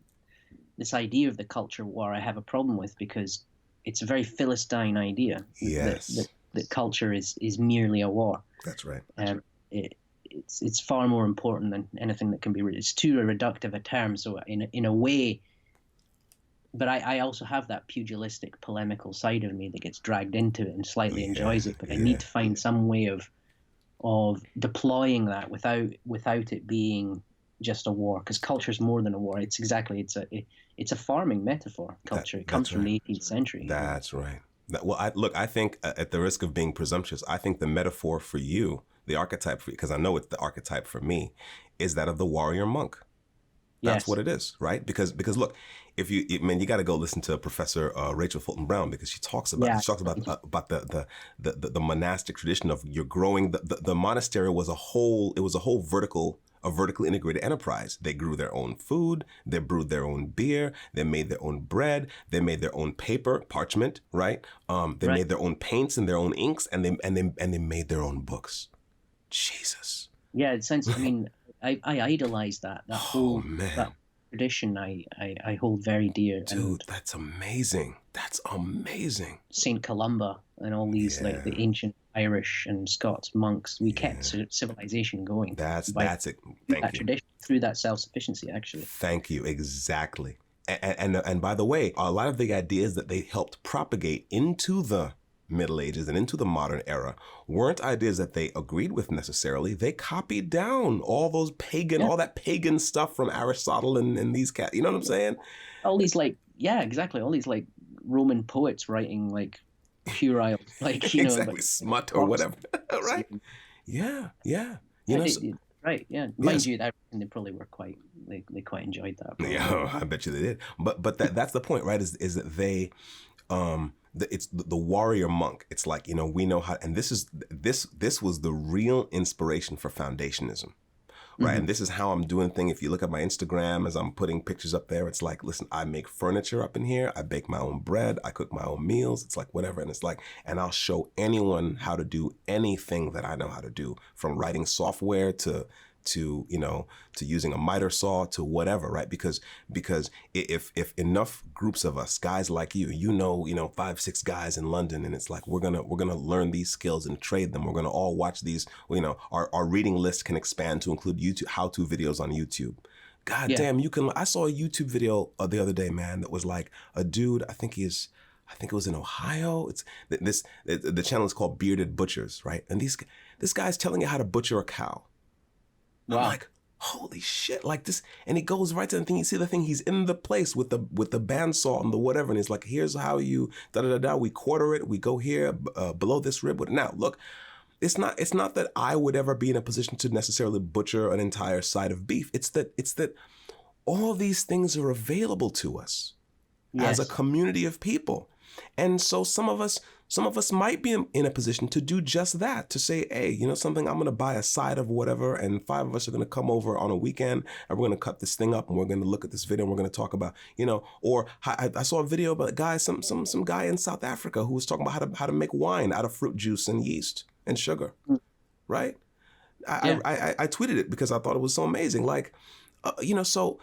this idea of the culture war I have a problem with, because it's a very Philistine idea. Yes. That culture is merely a war. That's right. It's far more important than anything that can be. It's too reductive a term. So in a way, but I also have that pugilistic, polemical side of me that gets dragged into it and slightly enjoys it. But I need to find some way of deploying that without it being just a war, because culture is more than a war. It's a farming metaphor. Culture it comes from the 18th century. That's right. Well, I think at the risk of being presumptuous, I think the metaphor for you, the archetype for you, because I know it's the archetype for me, is that of the warrior monk. That's what it is, right? Because look, you got to go listen to Professor Rachel Fulton Brown, because she talks about the monastic tradition of you're growing. The monastery was a whole vertical a vertically integrated enterprise. They grew their own food, they brewed their own beer, they made their own bread, they made their own paper, parchment, right? They made their own paints and their own inks, and they made their own books. Jesus. Yeah, it sounds. I mean, I idolize that whole that tradition. I hold very dear. Dude, and that's amazing. That's amazing. Saint Columba and all these like the ancient Irish and Scots monks. We kept civilization going. That's it. Thank you. Tradition, through that self-sufficiency, actually. Thank you. Exactly. And by the way, a lot of the ideas that they helped propagate into the Middle Ages and into the modern era weren't ideas that they agreed with necessarily. They copied down all those pagan, all that pagan stuff from Aristotle and these cats. You know what I'm saying? All these exactly. All these like Roman poets writing like puerile, like you exactly, know, like, smut or whatever, right? Yeah. You know, right. Yeah. Mind you, that they probably were quite. They quite enjoyed that. Probably. Yeah, I bet you they did. But that's the point, right? Is that they. It's the warrior monk. It's like, you know, we know how, and this was the real inspiration for foundationism, right? Mm-hmm. And this is how I'm doing thing. If you look at my Instagram, as I'm putting pictures up there, it's like, listen, I make furniture up in here. I bake my own bread. I cook my own meals. It's like whatever. And it's like, and I'll show anyone how to do anything that I know how to do, from writing software to using a miter saw to whatever, right? Because if enough groups of us, guys like you, 5-6 guys in London, and it's like we're gonna learn these skills and trade them. We're gonna all watch these. Our reading list can expand to include YouTube how-to videos on YouTube. God damn, you can. I saw a YouTube video the other day, man, that was like a dude. I think it was in Ohio. The channel is called Bearded Butchers, right? And this guy's telling you how to butcher a cow. Wow. I'm like, holy shit, like this. And he goes right to the thing. You see the thing, he's in the place with the bandsaw and the whatever. And it's like, here's how you, we quarter it. We go here below this rib. Now, look, it's not that I would ever be in a position to necessarily butcher an entire side of beef. It's that all these things are available to us as a community of people. And so some of us might be in a position to do just that, to say, hey, you know something, I'm going to buy a side of whatever, and 5 of us are going to come over on a weekend, and we're going to cut this thing up, and we're going to look at this video, and we're going to talk about, or I saw a video about a guy, some guy in South Africa who was talking about how to make wine out of fruit juice and yeast and sugar, right? I tweeted it because I thought it was so amazing. Like, so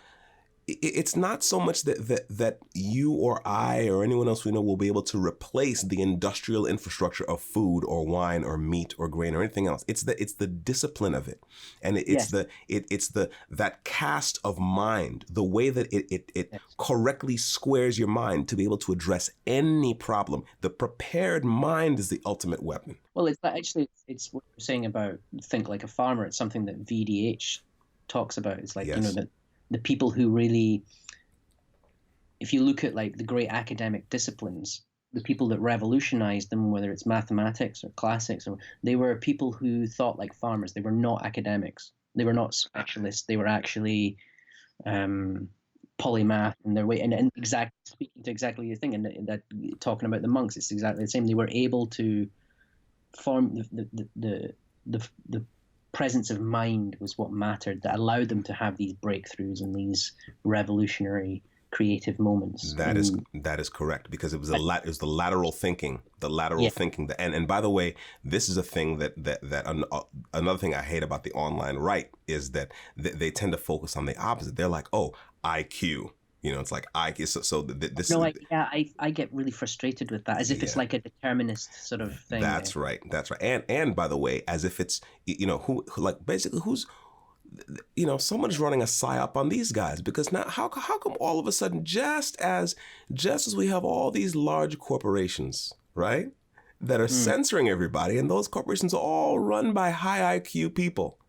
it's not so much that you or I or anyone else we know will be able to replace the industrial infrastructure of food or wine or meat or grain or anything else. It's the discipline of it, and it's that cast of mind, the way that it correctly squares your mind to be able to address any problem. The prepared mind is the ultimate weapon. Well, it's what you're saying about think like a farmer. It's something that VDH talks about. It's like that. The people who really, if you look at like the great academic disciplines, the people that revolutionized them, whether it's mathematics or classics, they were people who thought like farmers. They were not academics. They were not specialists. They were actually polymath in their way, and exactly speaking to exactly the thing. And that talking about the monks, it's exactly the same. They were able to form the presence of mind was what mattered, that allowed them to have these breakthroughs and these revolutionary creative moments. That is correct, because it was the lateral thinking, thinking. And by the way, this is a thing that another thing I hate about the online right is that they tend to focus on the opposite. They're like, oh, IQ. It's like I get really frustrated with that, as if it's like a determinist sort of thing. That's right. And by the way, as if it's who's someone's running a psyop on these guys, because now how come all of a sudden just as we have all these large corporations, right, that are censoring everybody, and those corporations are all run by high IQ people.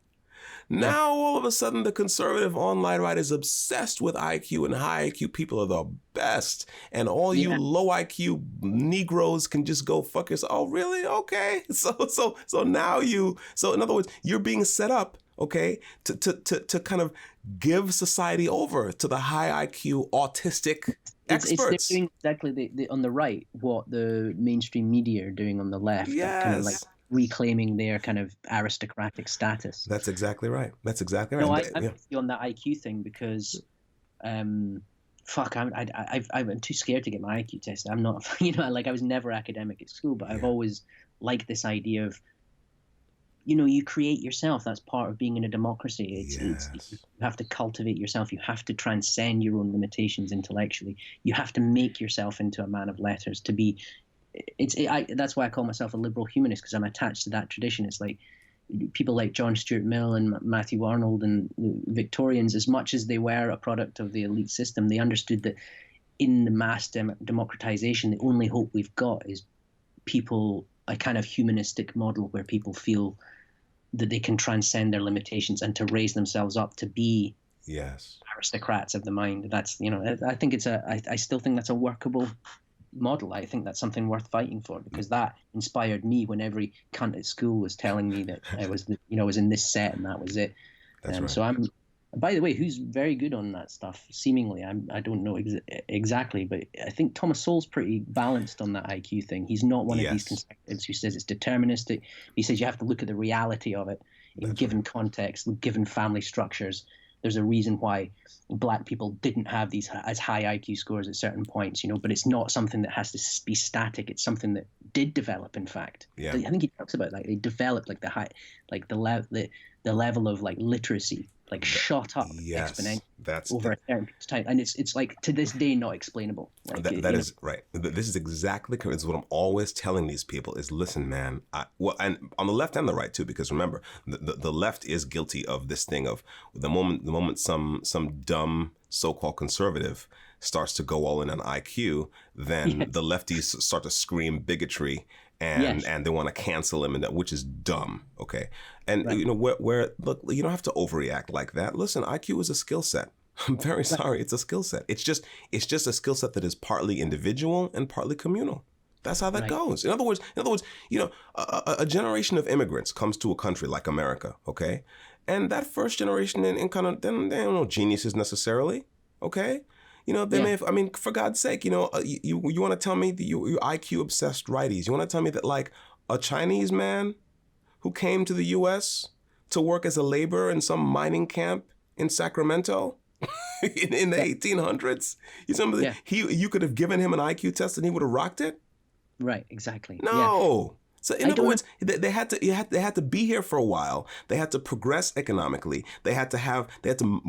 Now, all of a sudden, the conservative online right is obsessed with IQ, and high IQ people are the best. And all you low IQ Negroes can just go fuck yourself. Oh, really? Okay. So now in other words, you're being set up, okay, to kind of give society over to the high IQ autistic experts. It's doing exactly on the right what the mainstream media are doing on the left. Yes. That kind of like reclaiming their kind of aristocratic status. That's exactly right. That's exactly right. No, And, I'm yeah. with you on that IQ thing because, fuck, I'm too scared to get my IQ tested. I'm not, like I was never academic at school, but I've always liked this idea of, you create yourself. That's part of being in a democracy. Yes. You have to cultivate yourself. You have to transcend your own limitations intellectually. You have to make yourself into a man of letters to be. That's why I call myself a liberal humanist, because I'm attached to that tradition. It's like people like John Stuart Mill and Matthew Arnold and the Victorians, as much as they were a product of the elite system, they understood that in the mass democratization, the only hope we've got is people, a kind of humanistic model where people feel that they can transcend their limitations and to raise themselves up to be aristocrats of the mind. That's, I think I still think that's a workable model. I think that's something worth fighting for, because that inspired me when every cunt at school was telling me that I was in this set and that was it. That's right. So I'm, by the way, who's very good on that stuff, seemingly. I don't know exactly, but I think Thomas Sowell's pretty balanced on that IQ thing. He's not one of these conservatives who says it's deterministic. He says you have to look at the reality of it in given context, given family structures. There's a reason why Black people didn't have these as high IQ scores at certain points, but it's not something that has to be static. It's something that did develop, in fact. Yeah. I think he talks about they developed the level of literacy shot up exponentially over a certain period of time, and it's like to this day not explainable. That is right. This is exactly correct. It's what I'm always telling these people is, listen, man. And on the left and the right too, because remember, the left is guilty of this thing of the moment some dumb so-called conservative starts to go all in on IQ, then the lefties start to scream bigotry and they want to cancel him, which is dumb. Okay. And where look, you don't have to overreact like that. Listen, IQ is a skill set. I'm very sorry. It's a skill set. It's just a skill set that is partly individual and partly communal. That's how that goes. In other words, a generation of immigrants comes to a country like America. Okay. And that first generation in kind of, they don't know geniuses necessarily. Okay. They may have, for God's sake, you want to tell me that you IQ obsessed righties. You want to tell me that like a Chinese man who came to the U.S. to work as a laborer in some mining camp in Sacramento in the 1800s, you could have given him an IQ test and he would have rocked it? Right, exactly. No. Yeah. So in other words, they had to be here for a while. They had to progress economically. They had to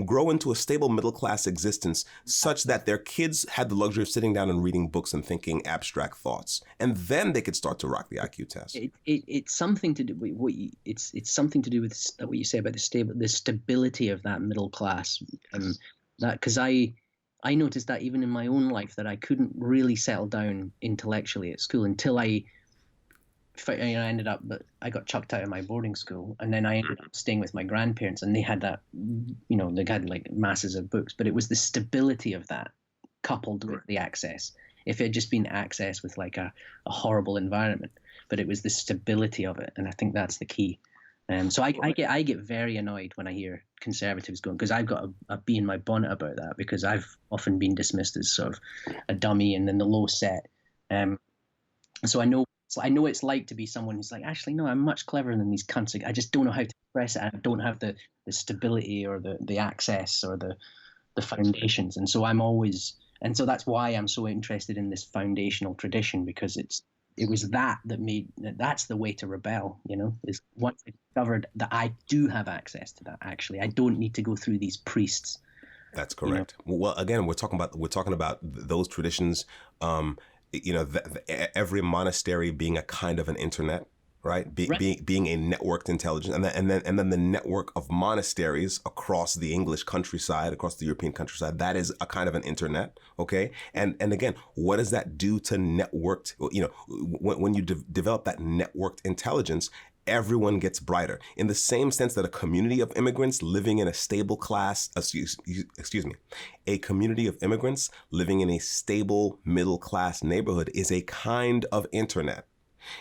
grow into a stable middle class existence such that their kids had the luxury of sitting down and reading books and thinking abstract thoughts, and then they could start to rock the IQ test. It's something to do with it's something to do with what you say about the stability of that middle class, that because I noticed that even in my own life that I couldn't really settle down intellectually at school until I ended up, but I got chucked out of my boarding school, and then I ended up staying with my grandparents, and they had that, they had like masses of books, but it was the stability of that coupled with the access. If it had just been access with like a horrible environment, but it was the stability of it, and I think that's the key. So I get very annoyed when I hear conservatives going, because I've got a bee in my bonnet about that, because I've often been dismissed as sort of a dummy and then the low set. So I know it's like to be someone who's like, actually, no, I'm much cleverer than these cunts. I just don't know how to express it. I don't have the stability or the access or the foundations. And so that's why I'm so interested in this foundational tradition, because it was that's the way to rebel, is once I discovered that I do have access to that, actually. I don't need to go through these priests. That's correct. Well, again, we're talking about those traditions, every monastery being a kind of an internet, right? Being a networked intelligence, and then the network of monasteries across the English countryside, across the European countryside, that is a kind of an internet, okay? And again, what does that do to networked? When you develop that networked intelligence, everyone gets brighter, in the same sense that a community of immigrants living in a stable class, a community of immigrants living in a stable middle class neighborhood is a kind of internet.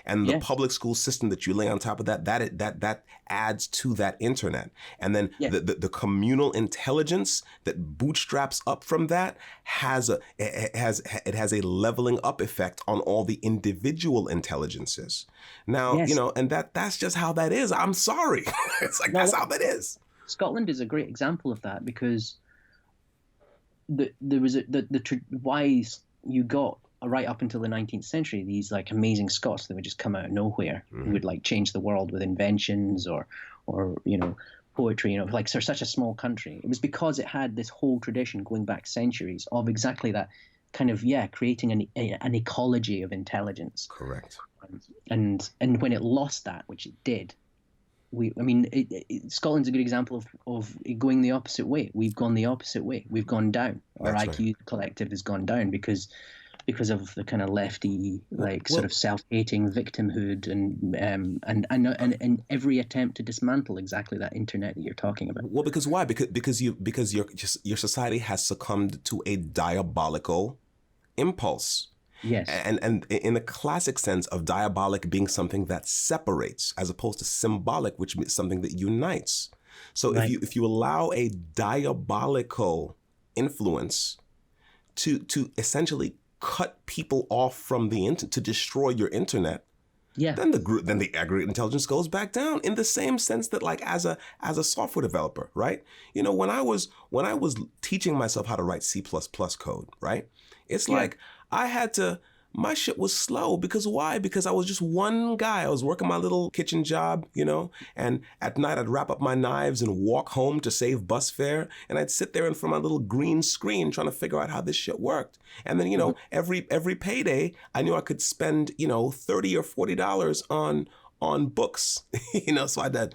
And the Yeah. public school system that you lay on top of that adds to that internet. And then Yeah. the communal intelligence that bootstraps up from that has a leveling up effect on all the individual intelligences. Now, Yes. and that's just how that is. I'm sorry. It's like, No, that's how that is. Scotland is a great example of that, because there was why you got right up until the 19th century these like amazing Scots that would just come out of nowhere, who would like change the world with inventions or poetry, like for such a small country. It was because it had this whole tradition going back centuries of exactly that kind of creating an ecology of intelligence. Correct. And when it lost that, which it did, Scotland's a good example of going the opposite way. We've gone the opposite way. We've gone down. Our That's IQ right. collective has gone down because of the kind of lefty, sort of self-hating victimhood and every attempt to dismantle exactly that internet that you're talking about. Well, because why? Because your society has succumbed to a diabolical impulse. Yes. And in the classic sense of diabolic being something that separates, as opposed to symbolic, which is something that unites. So Right. if you allow a diabolical influence to essentially cut people off from the internet, to destroy your internet, Yeah. then the aggregate intelligence goes back down, in the same sense that, like, as a software developer, right? When I was teaching myself how to write C++ code, right? It's like my shit was slow. Because why? Because I was just one guy. I was working my little kitchen job, and at night I'd wrap up my knives and walk home to save bus fare. And I'd sit there in front of my little green screen trying to figure out how this shit worked. And then, every payday, I knew I could spend, $30 or $40 on books, so I did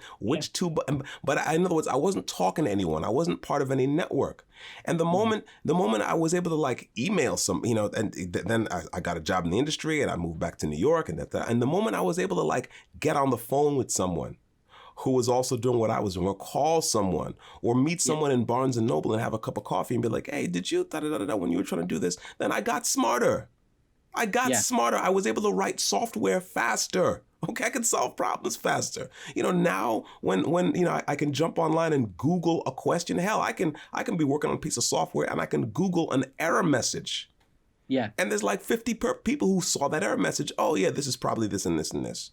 but in other words, I wasn't talking to anyone. I wasn't part of any network. And the moment I was able to like email some, and then I got a job in the industry and I moved back to New York and and the moment I was able to like get on the phone with someone who was also doing what I was doing, or call someone or meet someone in Barnes and Noble and have a cup of coffee and be like, hey, did you when you were trying to do this? Then I got smarter. Smarter. I was able to write software faster. Okay, I can solve problems faster. Now when I can jump online and Google a question. Hell, I can be working on a piece of software and I can Google an error message. Yeah. And there's like 50 people who saw that error message. Oh yeah, this is probably this and this and this.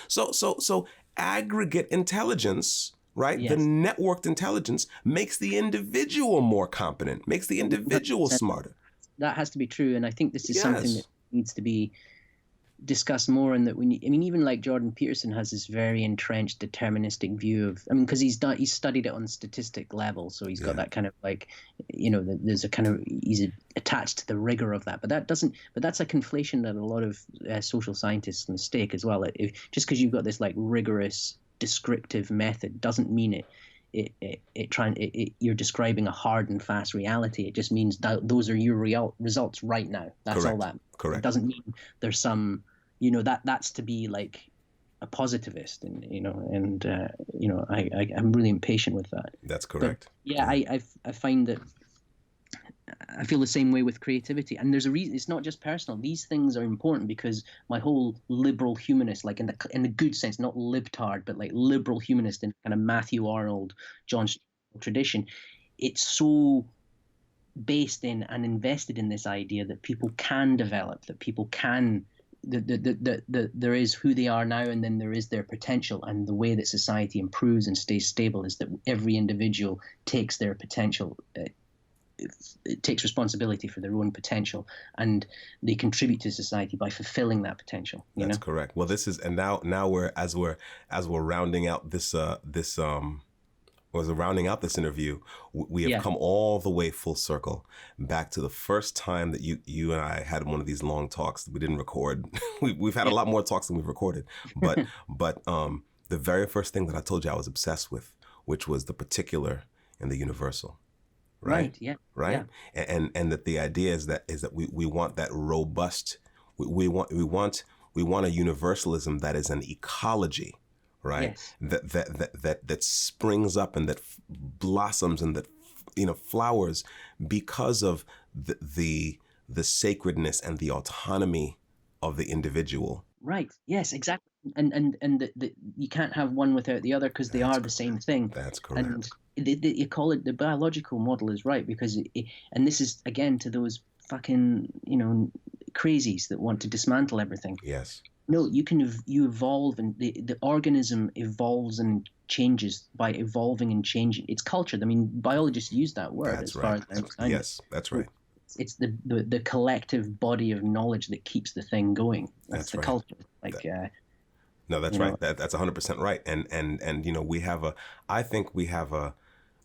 So aggregate intelligence, right? Yes. The networked intelligence makes the individual more competent, makes the individual smarter. That has to be true, and I think this is Yes. something that needs to be discussed more, and that even like Jordan Peterson has this very entrenched deterministic view of, because he's studied it on statistic level, so he's got that kind of like, there's a kind of, he's attached to the rigor of that, but that's a conflation that a lot of social scientists mistake as well. Just because you've got this like rigorous descriptive method doesn't mean you're describing a hard and fast reality. It just means that those are your results right now. That's Correct. all that. Correct. It doesn't mean there's some, that's to be like a positivist, and I'm really impatient with that. That's correct. But, I find that I feel the same way with creativity, and there's a reason. It's not just personal. These things are important because my whole liberal humanist, like in the good sense, not libtard, but like liberal humanist in kind of Matthew Arnold, John tradition, it's so based in and invested in this idea that people can develop, that people can, that there is who they are now, and then there is their potential, and the way that society improves and stays stable is that every individual takes their potential. It takes responsibility for their own potential, and they contribute to society by fulfilling that potential. That's correct. Well, this is, and now we're rounding out this rounding out this interview, we have come all the way full circle back to the first time that you and I had one of these long talks that we didn't record. We've had a lot more talks than we've recorded, but the very first thing that I told you I was obsessed with, which was the particular and the universal. Right. Yeah. Right. Yeah. And that the idea is that we want that robust. We want a universalism that is an ecology, right? Yes. That springs up and that blossoms and that flowers because of the sacredness and the autonomy of the individual. Right. Yes, exactly. And you can't have one without the other because they That's are the correct. same thing. That's And correct. you call it the biological model is right because and this is again to those fucking crazies that want to dismantle everything. Yes. No, you evolve, and the organism evolves and changes by evolving and changing. It's cultured. I mean, biologists use that word That's as far right. as I understand it. Yes, that's So right. it's the collective body of knowledge that keeps the thing going. That's That's the right. culture. Like, That, no, that's you right. know, That's 100% right. And we have a. I think we have a.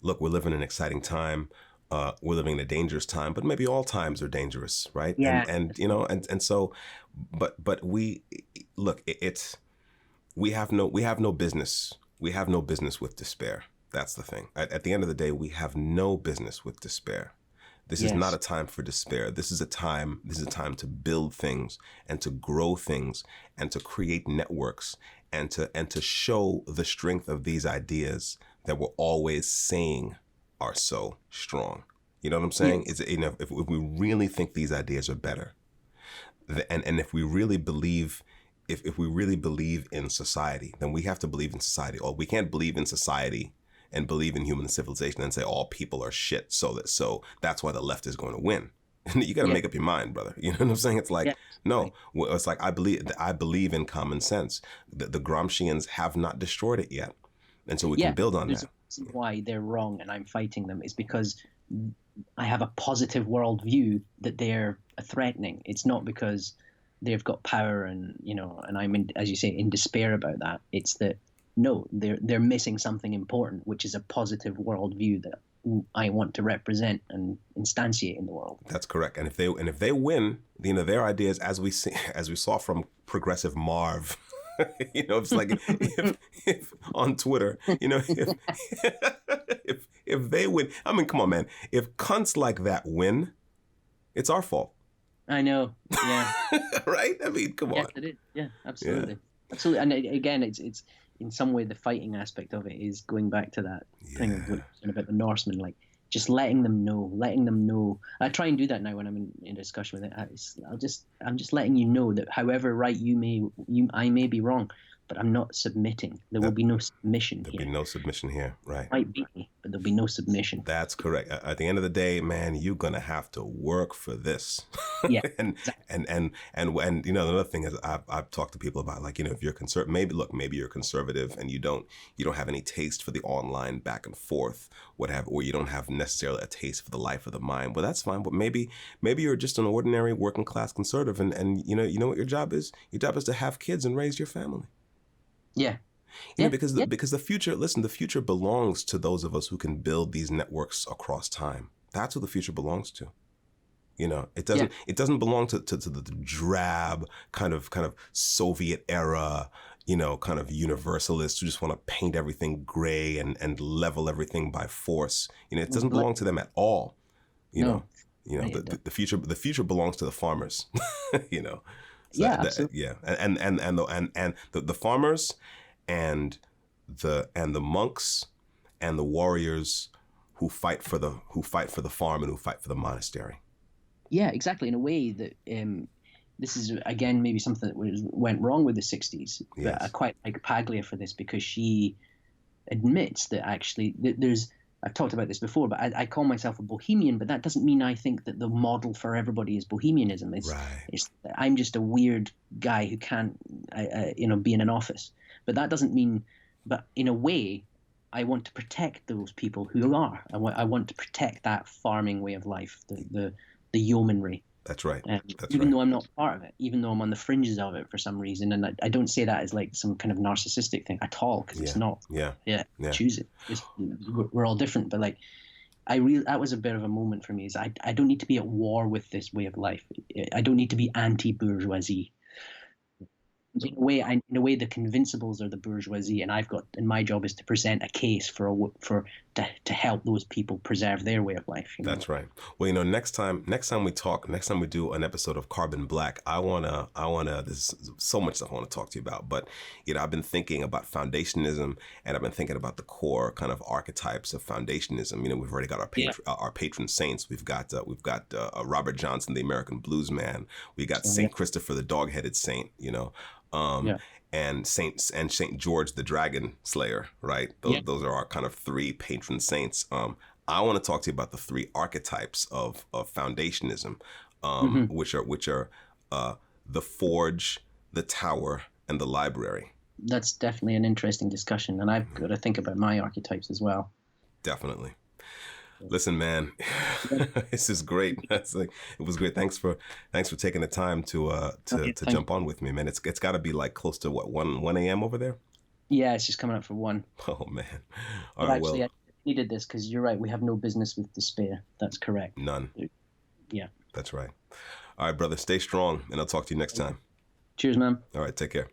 Look, we're living in an exciting time. We're living in a dangerous time, but maybe all times are dangerous, right? yeah, And so, but we look. It's we have no business. We have no business with despair. That's the thing. At the end of the day, we have no business with despair. This is not a yes, time for despair. This is a time to build things and to grow things and to create networks and to show the strength of these ideas that we're always saying are so strong. You know what I'm saying? yes, If we really think these ideas are better, and if we really believe if we really believe in society, then we have to believe in society. Or we can't believe in society and believe in human civilization and say all people are shit. So that's why the left is going to win. You got to yeah, make up your mind, brother. You know what I'm saying? It's like yeah, no. absolutely. It's like I believe in common sense. The Gramscians have not destroyed it yet, and so we can Yeah. build on There's that. a reason why they're wrong, and I'm fighting them. Is because I have a positive worldview that they're threatening. It's not because they've got power and and I'm in, as you say, in despair about that. It's that no, they're missing something important, which is a positive worldview that I want to represent and instantiate in the world. That's correct. And if they win, their ideas, as we see, as we saw from Progressive Marv, it's like if on Twitter, if they win, I mean, come on, man. If cunts like that win, it's our fault, I know. Yeah. right? I mean, come Yes, on. it is. Yeah, Yeah, absolutely, absolutely. And again, it's in some way the fighting aspect of it is going back to that thing of what yeah. you're saying about the Norsemen, like just letting them know, letting them know. I try and do that now when I'm in discussion with it. I'm just letting you know that however right I may be wrong, but I'm not submitting. There will That be no submission there'll be here. no submission here, right? Might beat me, but there'll be no submission. That's correct. At the end of the day, man, you're gonna have to work for this. Yeah, and exactly. another thing is I've talked to people about, like, if you're conservative, maybe you're conservative and you don't have any taste for the online back and forth, or you don't have necessarily a taste for the life of the mind. Well, that's fine. But maybe you're just an ordinary working class conservative, and you know what your job is. Your job is to have kids and raise your family. Yeah, You know, yeah, because yeah, the future, listen, the future belongs to those of us who can build these networks across time. That's what the future belongs to. yeah. It doesn't belong to the drab kind of Soviet era, kind of universalists who just want to paint everything gray and level everything by force. It doesn't belong to them at all. You know, No, right, the future belongs to the farmers. you know, so yeah, absolutely. yeah, and the farmers and the monks and the warriors who fight for the farm and who fight for the monastery. Yeah, exactly. In a way that this is again maybe something that went wrong with the '60s, but I Yes. quite like Paglia for this because she admits that actually there's. I've talked about this before, but I call myself a bohemian, but that doesn't mean I think that the model for everybody is bohemianism. Right. It's I'm just a weird guy who can't be in an office, but that doesn't mean. But in a way, I want to protect those people who are. I want to protect that farming way of life, the yeomanry. That's right. That's Even right. though I'm not part of it, even though I'm on the fringes of it for some reason, and I don't say that as like some kind of narcissistic thing at all, because it's Yeah. not. Yeah. Yeah, Yeah. choose it. We're all different, but like that was a bit of a moment for me. Is I don't need to be at war with this way of life. I don't need to be anti-bourgeoisie. In a way, the convincibles are the bourgeoisie, and my job is to present a case for to help those people preserve their way of life. That's right. Well, next time we talk, next time we do an episode of Carbon Black, I wanna, there's so much stuff I want to talk to you about. But I've been thinking about foundationism, and I've been thinking about the core kind of archetypes of foundationism. We've already got our patron saints. We've got Robert Johnson, the American blues man. We got Saint Christopher, the dog-headed saint. And Saint George the Dragon Slayer, right? Those are our kind of three patron saints. I want to talk to you about the three archetypes of foundationism, which are the forge, the tower, and the library. That's definitely an interesting discussion, and I've got to think about my archetypes as well. Definitely. Listen, man, this is great. It was great. Thanks for taking the time to jump on with me, man. It's got to be like close to what, 1 a.m. over there? Yeah, it's just coming up for 1. Oh man. All right. Actually, I needed this because you're right. We have no business with despair. That's correct. None. Yeah. That's right. All right, brother. Stay strong, and I'll talk to you next time. Cheers, man. All right. Take care.